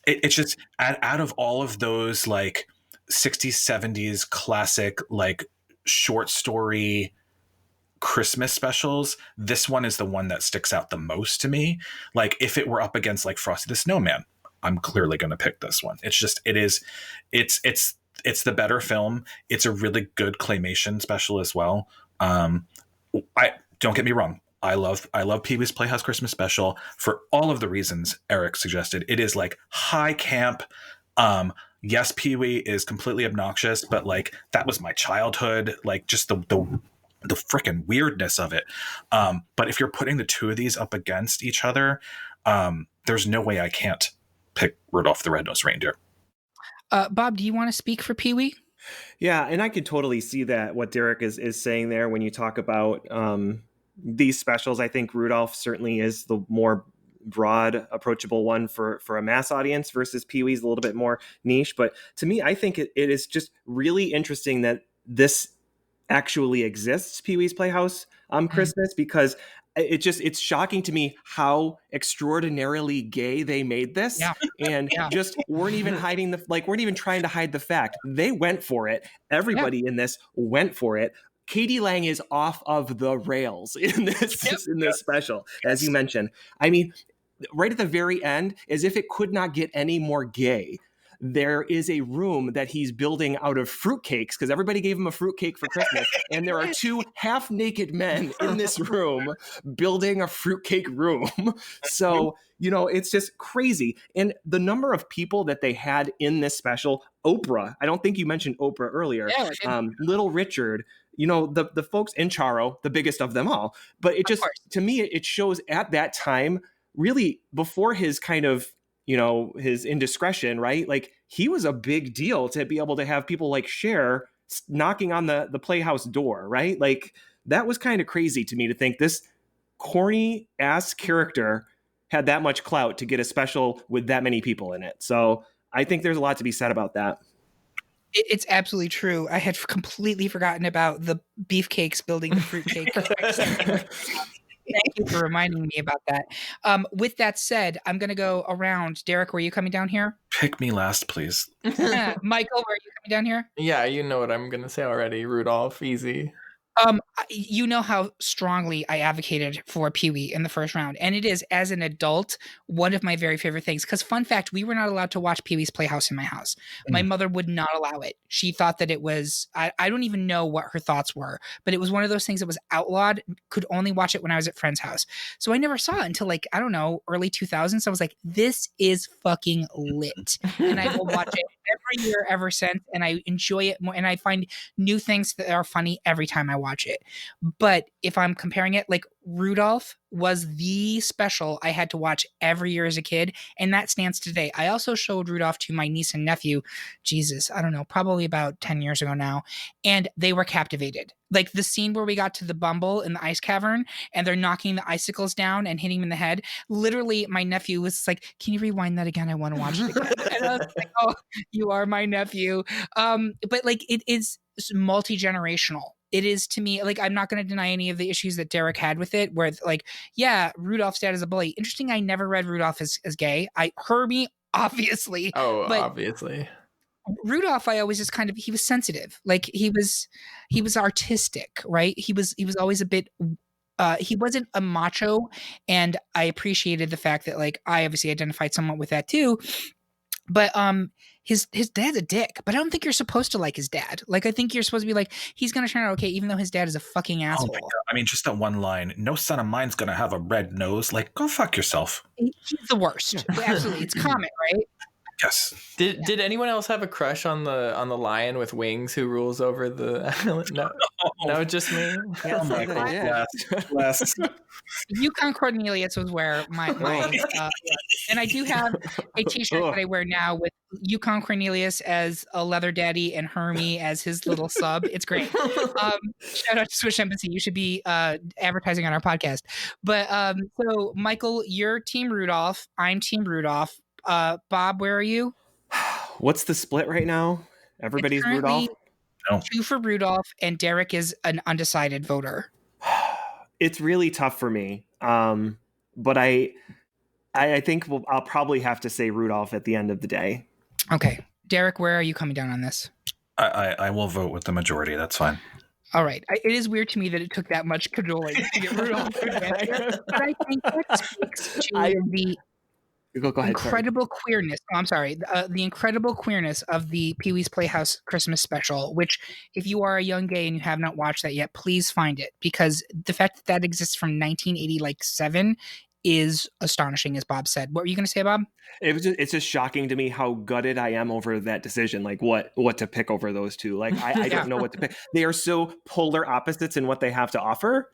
It's just out of all of those 60s, 70s classic short story Christmas specials, this one is the one that sticks out the most to me. If it were up against Frosty the Snowman, I'm clearly going to pick this one. It's the better film. It's a really good claymation special as well. Don't get me wrong. I love Pee-wee's Playhouse Christmas Special for all of the reasons Eric suggested. It is high camp. Yes, Pee-wee is completely obnoxious, but that was my childhood. Just the freaking weirdness of it. But if you're putting the two of these up against each other, there's no way I can't pick Rudolph the Red-Nosed Reindeer. Bob, do you want to speak for Pee-wee? Yeah, and I could totally see that what Derek is saying there when you talk about these specials. I think Rudolph certainly is the more broad, approachable one for a mass audience versus Pee-wee's a little bit more niche. But to me, I think it is just really interesting that this actually exists, Pee-wee's Playhouse Christmas, because it's shocking to me how extraordinarily gay they made this. And just weren't even weren't even trying to hide the fact. They went for it. Everybody in this went for it. Katie Lang is off of the rails in this special, as you mentioned. I mean, right at the very end, as if it could not get any more gay, there is a room that he's building out of fruitcakes because everybody gave him a fruitcake for Christmas. And there are 2 half-naked men in this room building a fruitcake room. So, it's just crazy. And the number of people that they had in this special, Oprah, I don't think you mentioned Oprah earlier, Little Richard, the folks in Charo, the biggest of them all. But it just, to me, it shows at that time, really before his kind of, his indiscretion, right? He was a big deal to be able to have people like Cher knocking on the playhouse door, right? Like that was kind of crazy to me to think this corny ass character had that much clout to get a special with that many people in it. So I think there's a lot to be said about that. It's absolutely true. I had completely forgotten about the beefcakes building the fruitcake. Thank you for reminding me about that. With that said, I'm going to go around. Derek, were you coming down here? Pick me last, please. Michael, were you coming down here? Yeah, you know what I'm gonna say already. Rudolph, easy. You know how strongly I advocated for Pee-wee in the first round, and it is, as an adult, one of my very favorite things. Because fun fact, we were not allowed to watch Pee-wee's Playhouse in my house. My mother would not allow it. She thought that it was, I don't even know what her thoughts were, but it was one of those things that was outlawed. Could only watch it when I was at friend's house. So I never saw it until like, I don't know, early 2000s. I was like, this is fucking lit. And I will watch it every year ever since, and I enjoy it more, and I find new things that are funny every time I watch it. But if I'm comparing it, like Rudolph was the special I had to watch every year as a kid, and that stands today. I also showed Rudolph to my niece and nephew, Jesus, I don't know, probably about 10 years ago now, and they were captivated. Like the scene where we got to the Bumble in the ice cavern and they're knocking the icicles down and hitting him in the head. Literally, my nephew was like, can you rewind that again? I want to watch it again. And I was like, oh, you are my nephew. But like it is multi-generational. It is, to me, like, I'm not going to deny any of the issues that Derek had with it, where like, yeah, Rudolph's dad is a bully. Interesting. I never read Rudolph as gay. Herbie, obviously. Oh, but obviously. Rudolph, I always just he was sensitive. Like he was artistic, right? He was always a bit, he wasn't a macho. And I appreciated the fact that, like, I obviously identified somewhat with that too. But his dad's a dick, but I don't think you're supposed to like his dad. Like, I think you're supposed to be like, he's going to turn out okay, even though his dad is a fucking asshole. Oh my God. I mean, just that one line, no son of mine's going to have a red nose. Like, go fuck yourself. He's the worst. Absolutely. It's common, right? Yes. Did anyone else have a crush on the lion with wings who rules over the island? No, just me. Oh my God. Yes. Yukon Cornelius was where my and I do have a t-shirt that I wear now with Yukon Cornelius as a leather daddy and Hermie as his little sub. It's great. Shout out to Swiss Embassy. You should be advertising on our podcast. But so Michael, you're Team Rudolph. I'm Team Rudolph. Bob, where are you? What's the split right now? Everybody's Rudolph? No. 2 for Rudolph, and Derek is an undecided voter. It's really tough for me. But I think I'll probably have to say Rudolph at the end of the day. Okay. Derek, where are you coming down on this? I will vote with the majority. That's fine. All right. It is weird to me that it took that much cajoling to get Rudolph to advance, but I think that speaks to the Go ahead, incredible queerness. Oh, I'm sorry. The incredible queerness of the Pee-wee's Playhouse Christmas special, which if you are a young gay and you have not watched that yet, please find it, because the fact that exists from 1987 is astonishing, as Bob said. What were you going to say, Bob? It's just shocking to me how gutted I am over that decision. Like what to pick over those two. Like I don't know what to pick. They are so polar opposites in what they have to offer,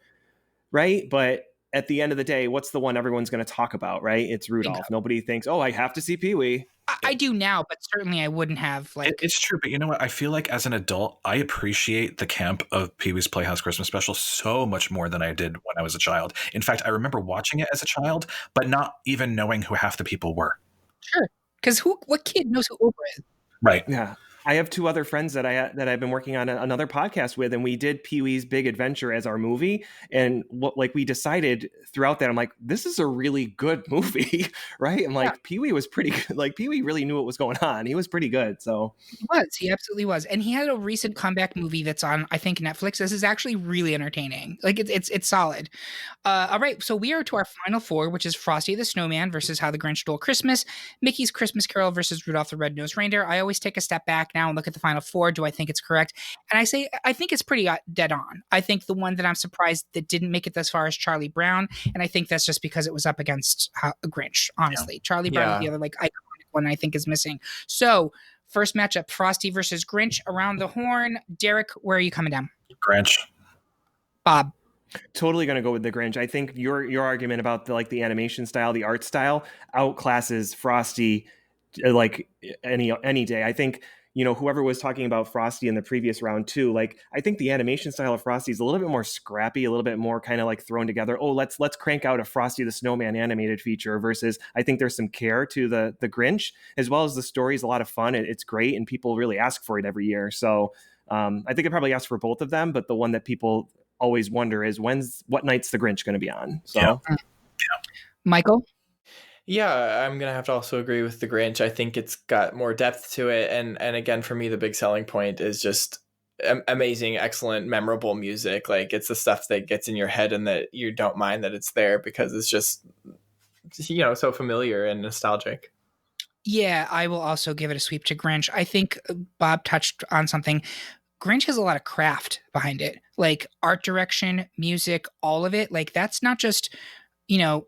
right? But at the end of the day, what's the one everyone's going to talk about, right? It's Rudolph. Bingo. Nobody thinks, oh, I have to see Pee-wee. I do now, but certainly I wouldn't have. Like, it's true, but you know what? I feel like as an adult, I appreciate the camp of Pee-wee's Playhouse Christmas Special so much more than I did when I was a child. In fact, I remember watching it as a child, but not even knowing who half the people were. Sure, because what kid knows who Oprah is? Right. Yeah. I have 2 other friends that I've been working on another podcast with, and we did Pee-wee's Big Adventure as our movie. And we decided throughout that, I'm like, this is a really good movie, right? I'm like, Pee-wee was pretty good. Like Pee-wee really knew what was going on. He was pretty good. So he absolutely was. And he had a recent comeback movie that's on, I think, Netflix. This is actually really entertaining. Like it's solid. All right. So we are to our final 4, which is Frosty the Snowman versus How the Grinch Stole Christmas, Mickey's Christmas Carol versus Rudolph the Red-Nosed Reindeer. I always take a step back now and look at the final 4. Do I think it's correct? And I say, I think it's pretty dead on. I think the one that I'm surprised that didn't make it this far is Charlie Brown. And I think that's just because it was up against Grinch, honestly. Yeah. Charlie Brown is the other iconic one I think is missing. So first matchup, Frosty versus Grinch around the horn. Derek, where are you coming down? Grinch. Bob. Totally going to go with the Grinch. I think your argument about the animation style, the art style outclasses Frosty like any day. I think whoever was talking about Frosty in the previous round too, like I think the animation style of Frosty is a little bit more scrappy, a little bit more kind of like thrown together. Oh, let's crank out a Frosty the Snowman animated feature versus I think there's some care to the Grinch, as well as the story is a lot of fun. It's great, and people really ask for it every year. So I think I probably asked for both of them, but the one that people always wonder is what night's the Grinch going to be on? So, Yeah. Michael? Yeah, I'm gonna have to also agree with the Grinch. I think it's got more depth to it, and again, for me, the big selling point is just amazing, excellent, memorable music. Like it's the stuff that gets in your head and that you don't mind that it's there because it's just so familiar and nostalgic. Yeah, I will also give it a sweep to Grinch. I think Bob touched on something. Grinch has a lot of craft behind it, like art direction, music, all of it. Like that's not just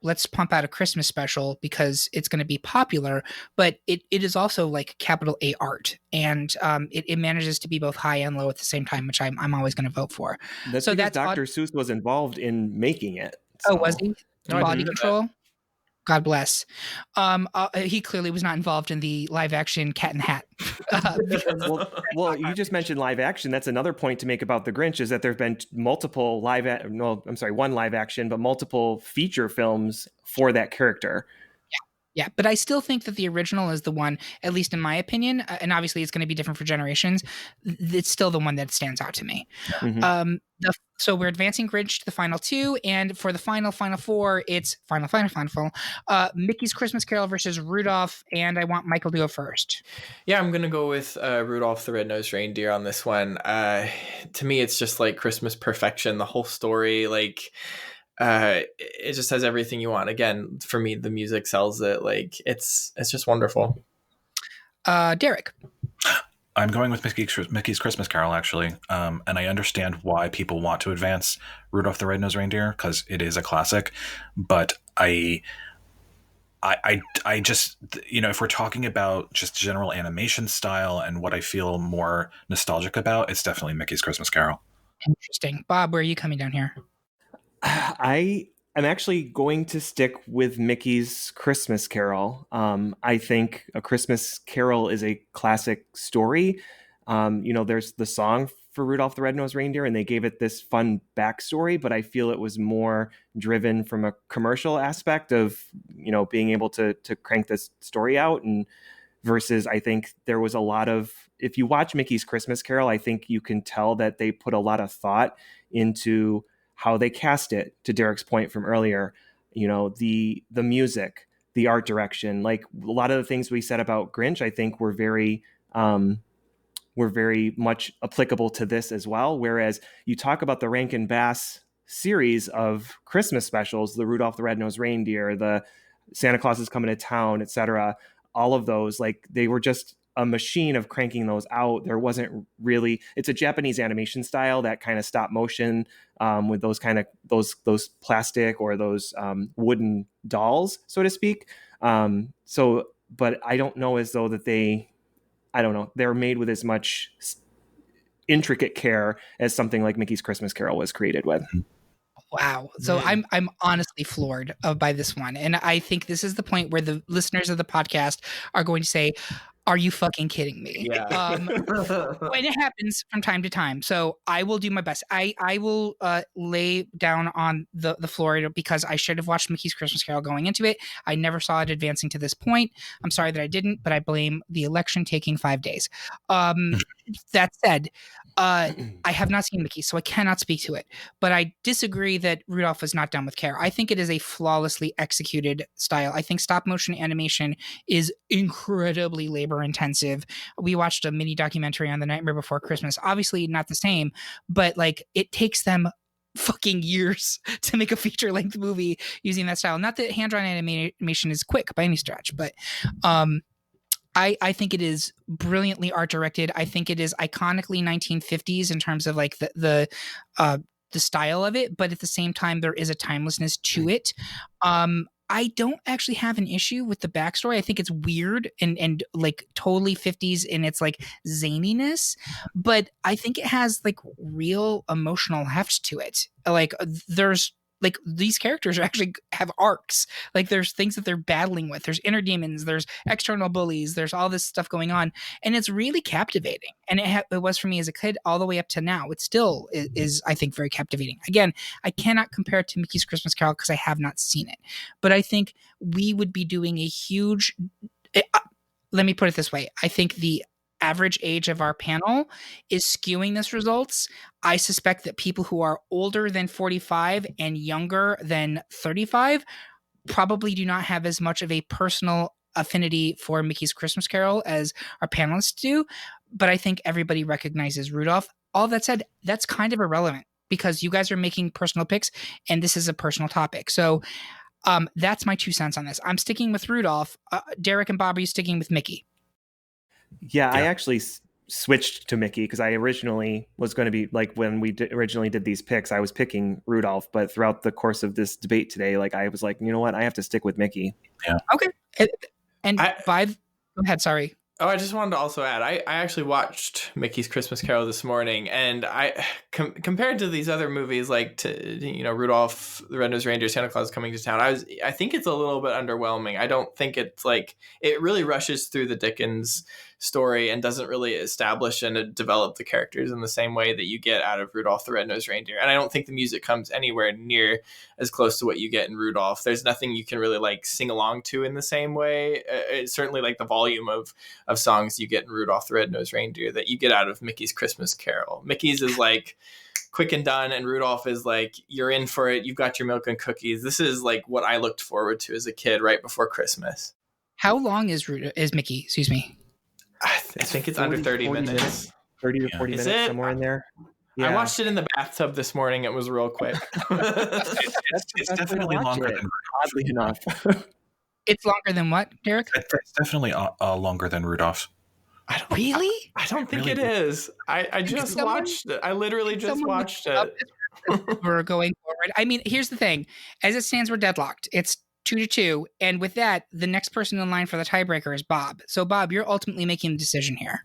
let's pump out a Christmas special because it's going to be popular, but it is also like capital A art, and it manages to be both high and low at the same time, which I'm always going to vote for. That's so because Dr. Seuss was involved in making it. So. Oh, was he? No, Body Control? God bless. He clearly was not involved in the live action Cat in the Hat. Well, you just mentioned live action. That's another point to make about the Grinch is that there've been multiple one live action, but multiple feature films for that character. Yeah, but I still think that the original is the one, at least in my opinion, and obviously it's going to be different for generations. It's still the one that stands out to me. Mm-hmm. So we're advancing Grinch to the final two, and for the final four, it's final. Mickey's Christmas Carol versus Rudolph, and I want Michael to go first. Yeah, I'm gonna go with Rudolph the Red-Nosed Reindeer on this one. To me, it's just like Christmas perfection. The whole story, like. It just has everything you want. Again, for me, the music sells it. Like it's just wonderful. Derek. I'm going with Mickey's Christmas Carol, actually. And I understand why people want to advance Rudolph the Red-Nosed Reindeer because it is a classic. But I just, if we're talking about just general animation style and what I feel more nostalgic about, it's definitely Mickey's Christmas Carol. Interesting. Bob, where are you coming down here? I am actually going to stick with Mickey's Christmas Carol. I think A Christmas Carol is a classic story. There's the song for Rudolph the Red-Nosed Reindeer, and they gave it this fun backstory, but I feel it was more driven from a commercial aspect of, being able to crank this story out. And versus, I think there was a lot of, if you watch Mickey's Christmas Carol, I think you can tell that they put a lot of thought into how they cast it, to Derek's point from earlier, the music, the art direction, like a lot of the things we said about Grinch, I think were very much applicable to this as well. Whereas you talk about the Rankin Bass series of Christmas specials, the Rudolph the Red-Nosed Reindeer, the Santa Claus is Coming to Town, etc. All of those, like they were just a machine of cranking those out. There wasn't really, it's a Japanese animation style, that kind of stop motion with those kind of those plastic or those wooden dolls, so to speak. But I don't know as though that they're made with as much intricate care as something like Mickey's Christmas Carol was created with. Wow. So I'm honestly floored by this one. And I think this is the point where the listeners of the podcast are going to say, are you fucking kidding me? Yeah. And it happens from time to time. So I will do my best. I will lay down on the floor because I should have watched Mickey's Christmas Carol going into it. I never saw it advancing to this point. I'm sorry that I didn't, but I blame the election taking 5 days. That said, I have not seen Mickey, so I cannot speak to it. But I disagree that Rudolph was not done with care. I think it is a flawlessly executed style. I think stop motion animation is incredibly labor intensive. We watched a mini documentary on The Nightmare Before Christmas. Obviously not the same, but like it takes them fucking years to make a feature length movie using that style. Not that hand-drawn animation is quick by any stretch, but I think it is brilliantly art directed. I think it is iconically 1950s in terms of like the style of it, but at the same time there is a timelessness to it. I don't actually have an issue with the backstory. I think it's weird and like totally 50s in its like zaniness, but I think it has like real emotional heft to it. Like there's like these characters actually have arcs. Like there's things that they're battling with. There's inner demons. There's external bullies. There's all this stuff going on, and it's really captivating. And it was for me as a kid all the way up to now. It still is, I think, very captivating. Again, I cannot compare it to Mickey's Christmas Carol because I have not seen it, but I think we would be doing a huge. Let me put it this way: I think the average age of our panel is skewing this results. I suspect that people who are older than 45 and younger than 35 probably do not have as much of a personal affinity for Mickey's Christmas Carol as our panelists do, but I think everybody recognizes Rudolph. All that said, that's kind of irrelevant because you guys are making personal picks and this is a personal topic. So that's my 2 cents on this. I'm sticking with Rudolph. Derek and Bob, are you sticking with Mickey? Yeah, I actually switched to Mickey because I originally was going to be like when we originally did these picks, I was picking Rudolph, but throughout the course of this debate today, like I was like, you know what, I have to stick with Mickey. Yeah. Okay. And Vive, go ahead. Sorry. Oh, I just wanted to also add, I actually watched Mickey's Christmas Carol this morning, and I compared to these other movies like Rudolph the Red-Nosed Reindeer, Santa Claus Coming to Town, I think it's a little bit underwhelming. I don't think it's like it really rushes through the Dickens story and doesn't really establish and develop the characters in the same way that you get out of Rudolph the Red-Nosed Reindeer. And I don't think the music comes anywhere near as close to what you get in Rudolph. There's nothing you can really like sing along to in the same way. It's certainly like the volume of songs you get in Rudolph the Red-Nosed Reindeer that you get out of Mickey's Christmas Carol. Mickey's is like quick and done, and Rudolph is like, you're in for it. You've got your milk and cookies. This is like what I looked forward to as a kid right before Christmas. How long is Mickey? Excuse me. I think it's 40, under 30 minutes. 30 to 40 minutes, somewhere in there. Yeah. I watched it in the bathtub this morning. It was real quick. It's definitely longer than oddly enough. It's longer than what, Derek? It's definitely longer than Rudolph. I don't think really it is. I just watched it. I literally just watched it. We're going forward. I mean, here's the thing. As it stands, we're deadlocked. It's 2-2. And with that, the next person in line for the tiebreaker is Bob. So, Bob, you're ultimately making the decision here.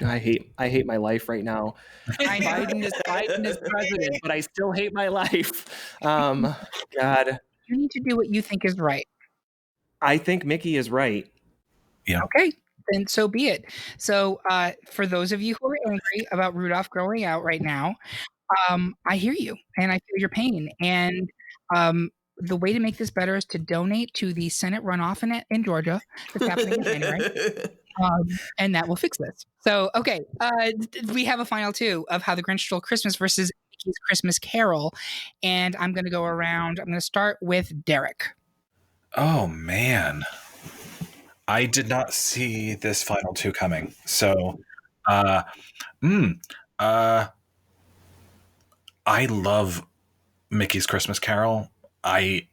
I hate my life right now. Biden is president, but I still hate my life. God. You need to do what you think is right. I think Mickey is right. Yeah. Okay. Then so be it. So for those of you who are angry about Rudolph growing out right now, I hear you and I feel your pain. And the way to make this better is to donate to the Senate runoff in Georgia that's happening in January. And that will fix this. So, okay. We have a final 2 of How the Grinch Stole Christmas versus Mickey's Christmas Carol. And I'm going to go around. I'm going to start with Derek. Oh, man. I did not see this final 2 coming. So, I love Mickey's Christmas Carol. I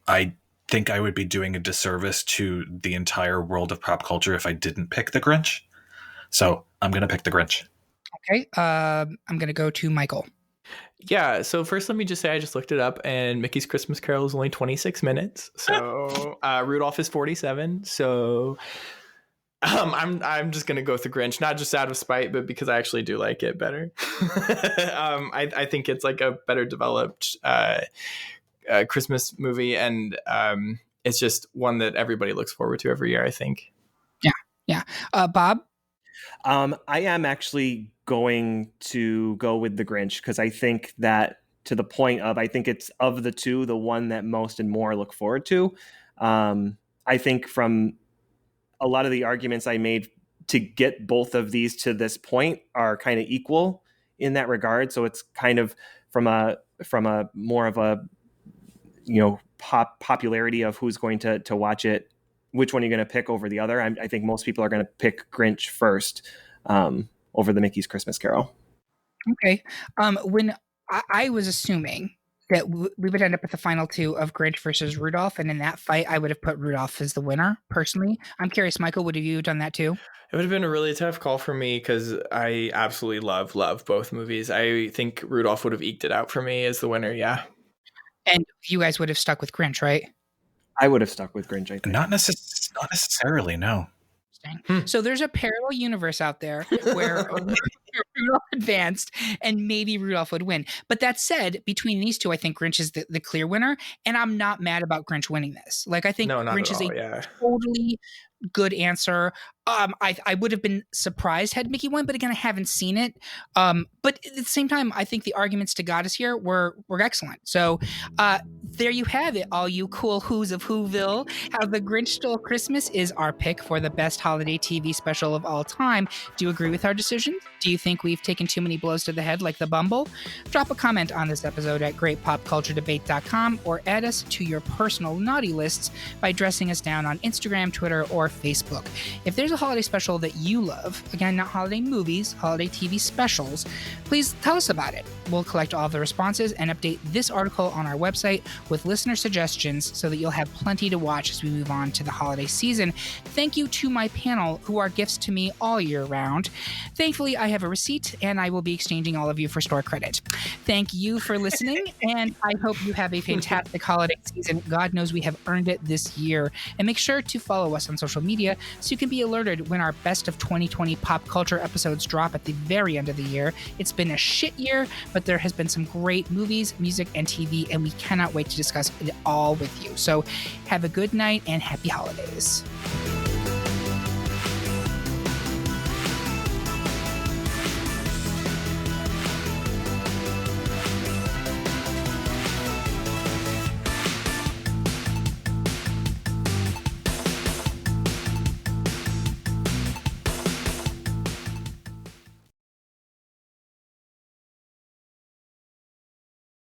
think I would be doing a disservice to the entire world of pop culture if I didn't pick The Grinch. So I'm going to pick The Grinch. Okay. I'm going to go to Michael. Yeah. So first, let me just say I just looked it up, and Mickey's Christmas Carol is only 26 minutes. So Rudolph is 47. So I'm just gonna go with The Grinch, not just out of spite, but because I actually do like it better. I think it's like a better developed Christmas movie, and it's just one that everybody looks forward to every year, I think. Yeah. Bob? I am actually going to go with The Grinch because I think that, to the point of, I think it's of the 2, the one that most and more look forward to. I think from a lot of the arguments I made to get both of these to this point are kind of equal in that regard. So it's kind of from a more of a, popularity of who's going to watch it, which one you're going to pick over the other. I think most people are going to pick Grinch first over the Mickey's Christmas Carol. Okay. When I was assuming that we would end up with the final 2 of Grinch versus Rudolph, and in that fight, I would have put Rudolph as the winner, personally. I'm curious, Michael, would have you done that too? It would have been a really tough call for me because I absolutely love both movies. I think Rudolph would have eked it out for me as the winner, yeah. And you guys would have stuck with Grinch, right? I would have stuck with Grinch, I think. Not necessarily, no. interesting. Hmm. So there's a parallel universe out there where Rudolph advanced and maybe Rudolph would win. But that said, between these two, I think Grinch is the clear winner. And I'm not mad about Grinch winning this. Like, I think No, not Grinch at is all. a Yeah. totally good answer. I would have been surprised had Mickey won, but again, I haven't seen it. But at the same time, I think the arguments to God is here were excellent. So there you have it, all you cool who's of Whoville. How the Grinch Stole Christmas is our pick for the best holiday TV special of all time. Do you agree with our decision? Do you think we've taken too many blows to the head like the Bumble? Drop a comment on this episode at greatpopculturedebate.com or add us to your personal naughty lists by dressing us down on Instagram, Twitter, or Facebook. If there's a holiday special that you love, again, not holiday movies, holiday TV specials, please tell us about it. We'll collect all of the responses and update this article on our website with listener suggestions so that you'll have plenty to watch as we move on to the holiday season. Thank you to my panel, who are gifts to me all year round. Thankfully, I have a receipt, and I will be exchanging all of you for store credit. Thank you for listening, and I hope you have a fantastic holiday season. God knows we have earned it this year. And make sure to follow us on social media so you can be alerted when our best of 2020 pop culture episodes drop at the very end of the year. It's been a shit year, but there has been some great movies, music, and TV, and we cannot wait to discuss it all with you. So have a good night and happy holidays.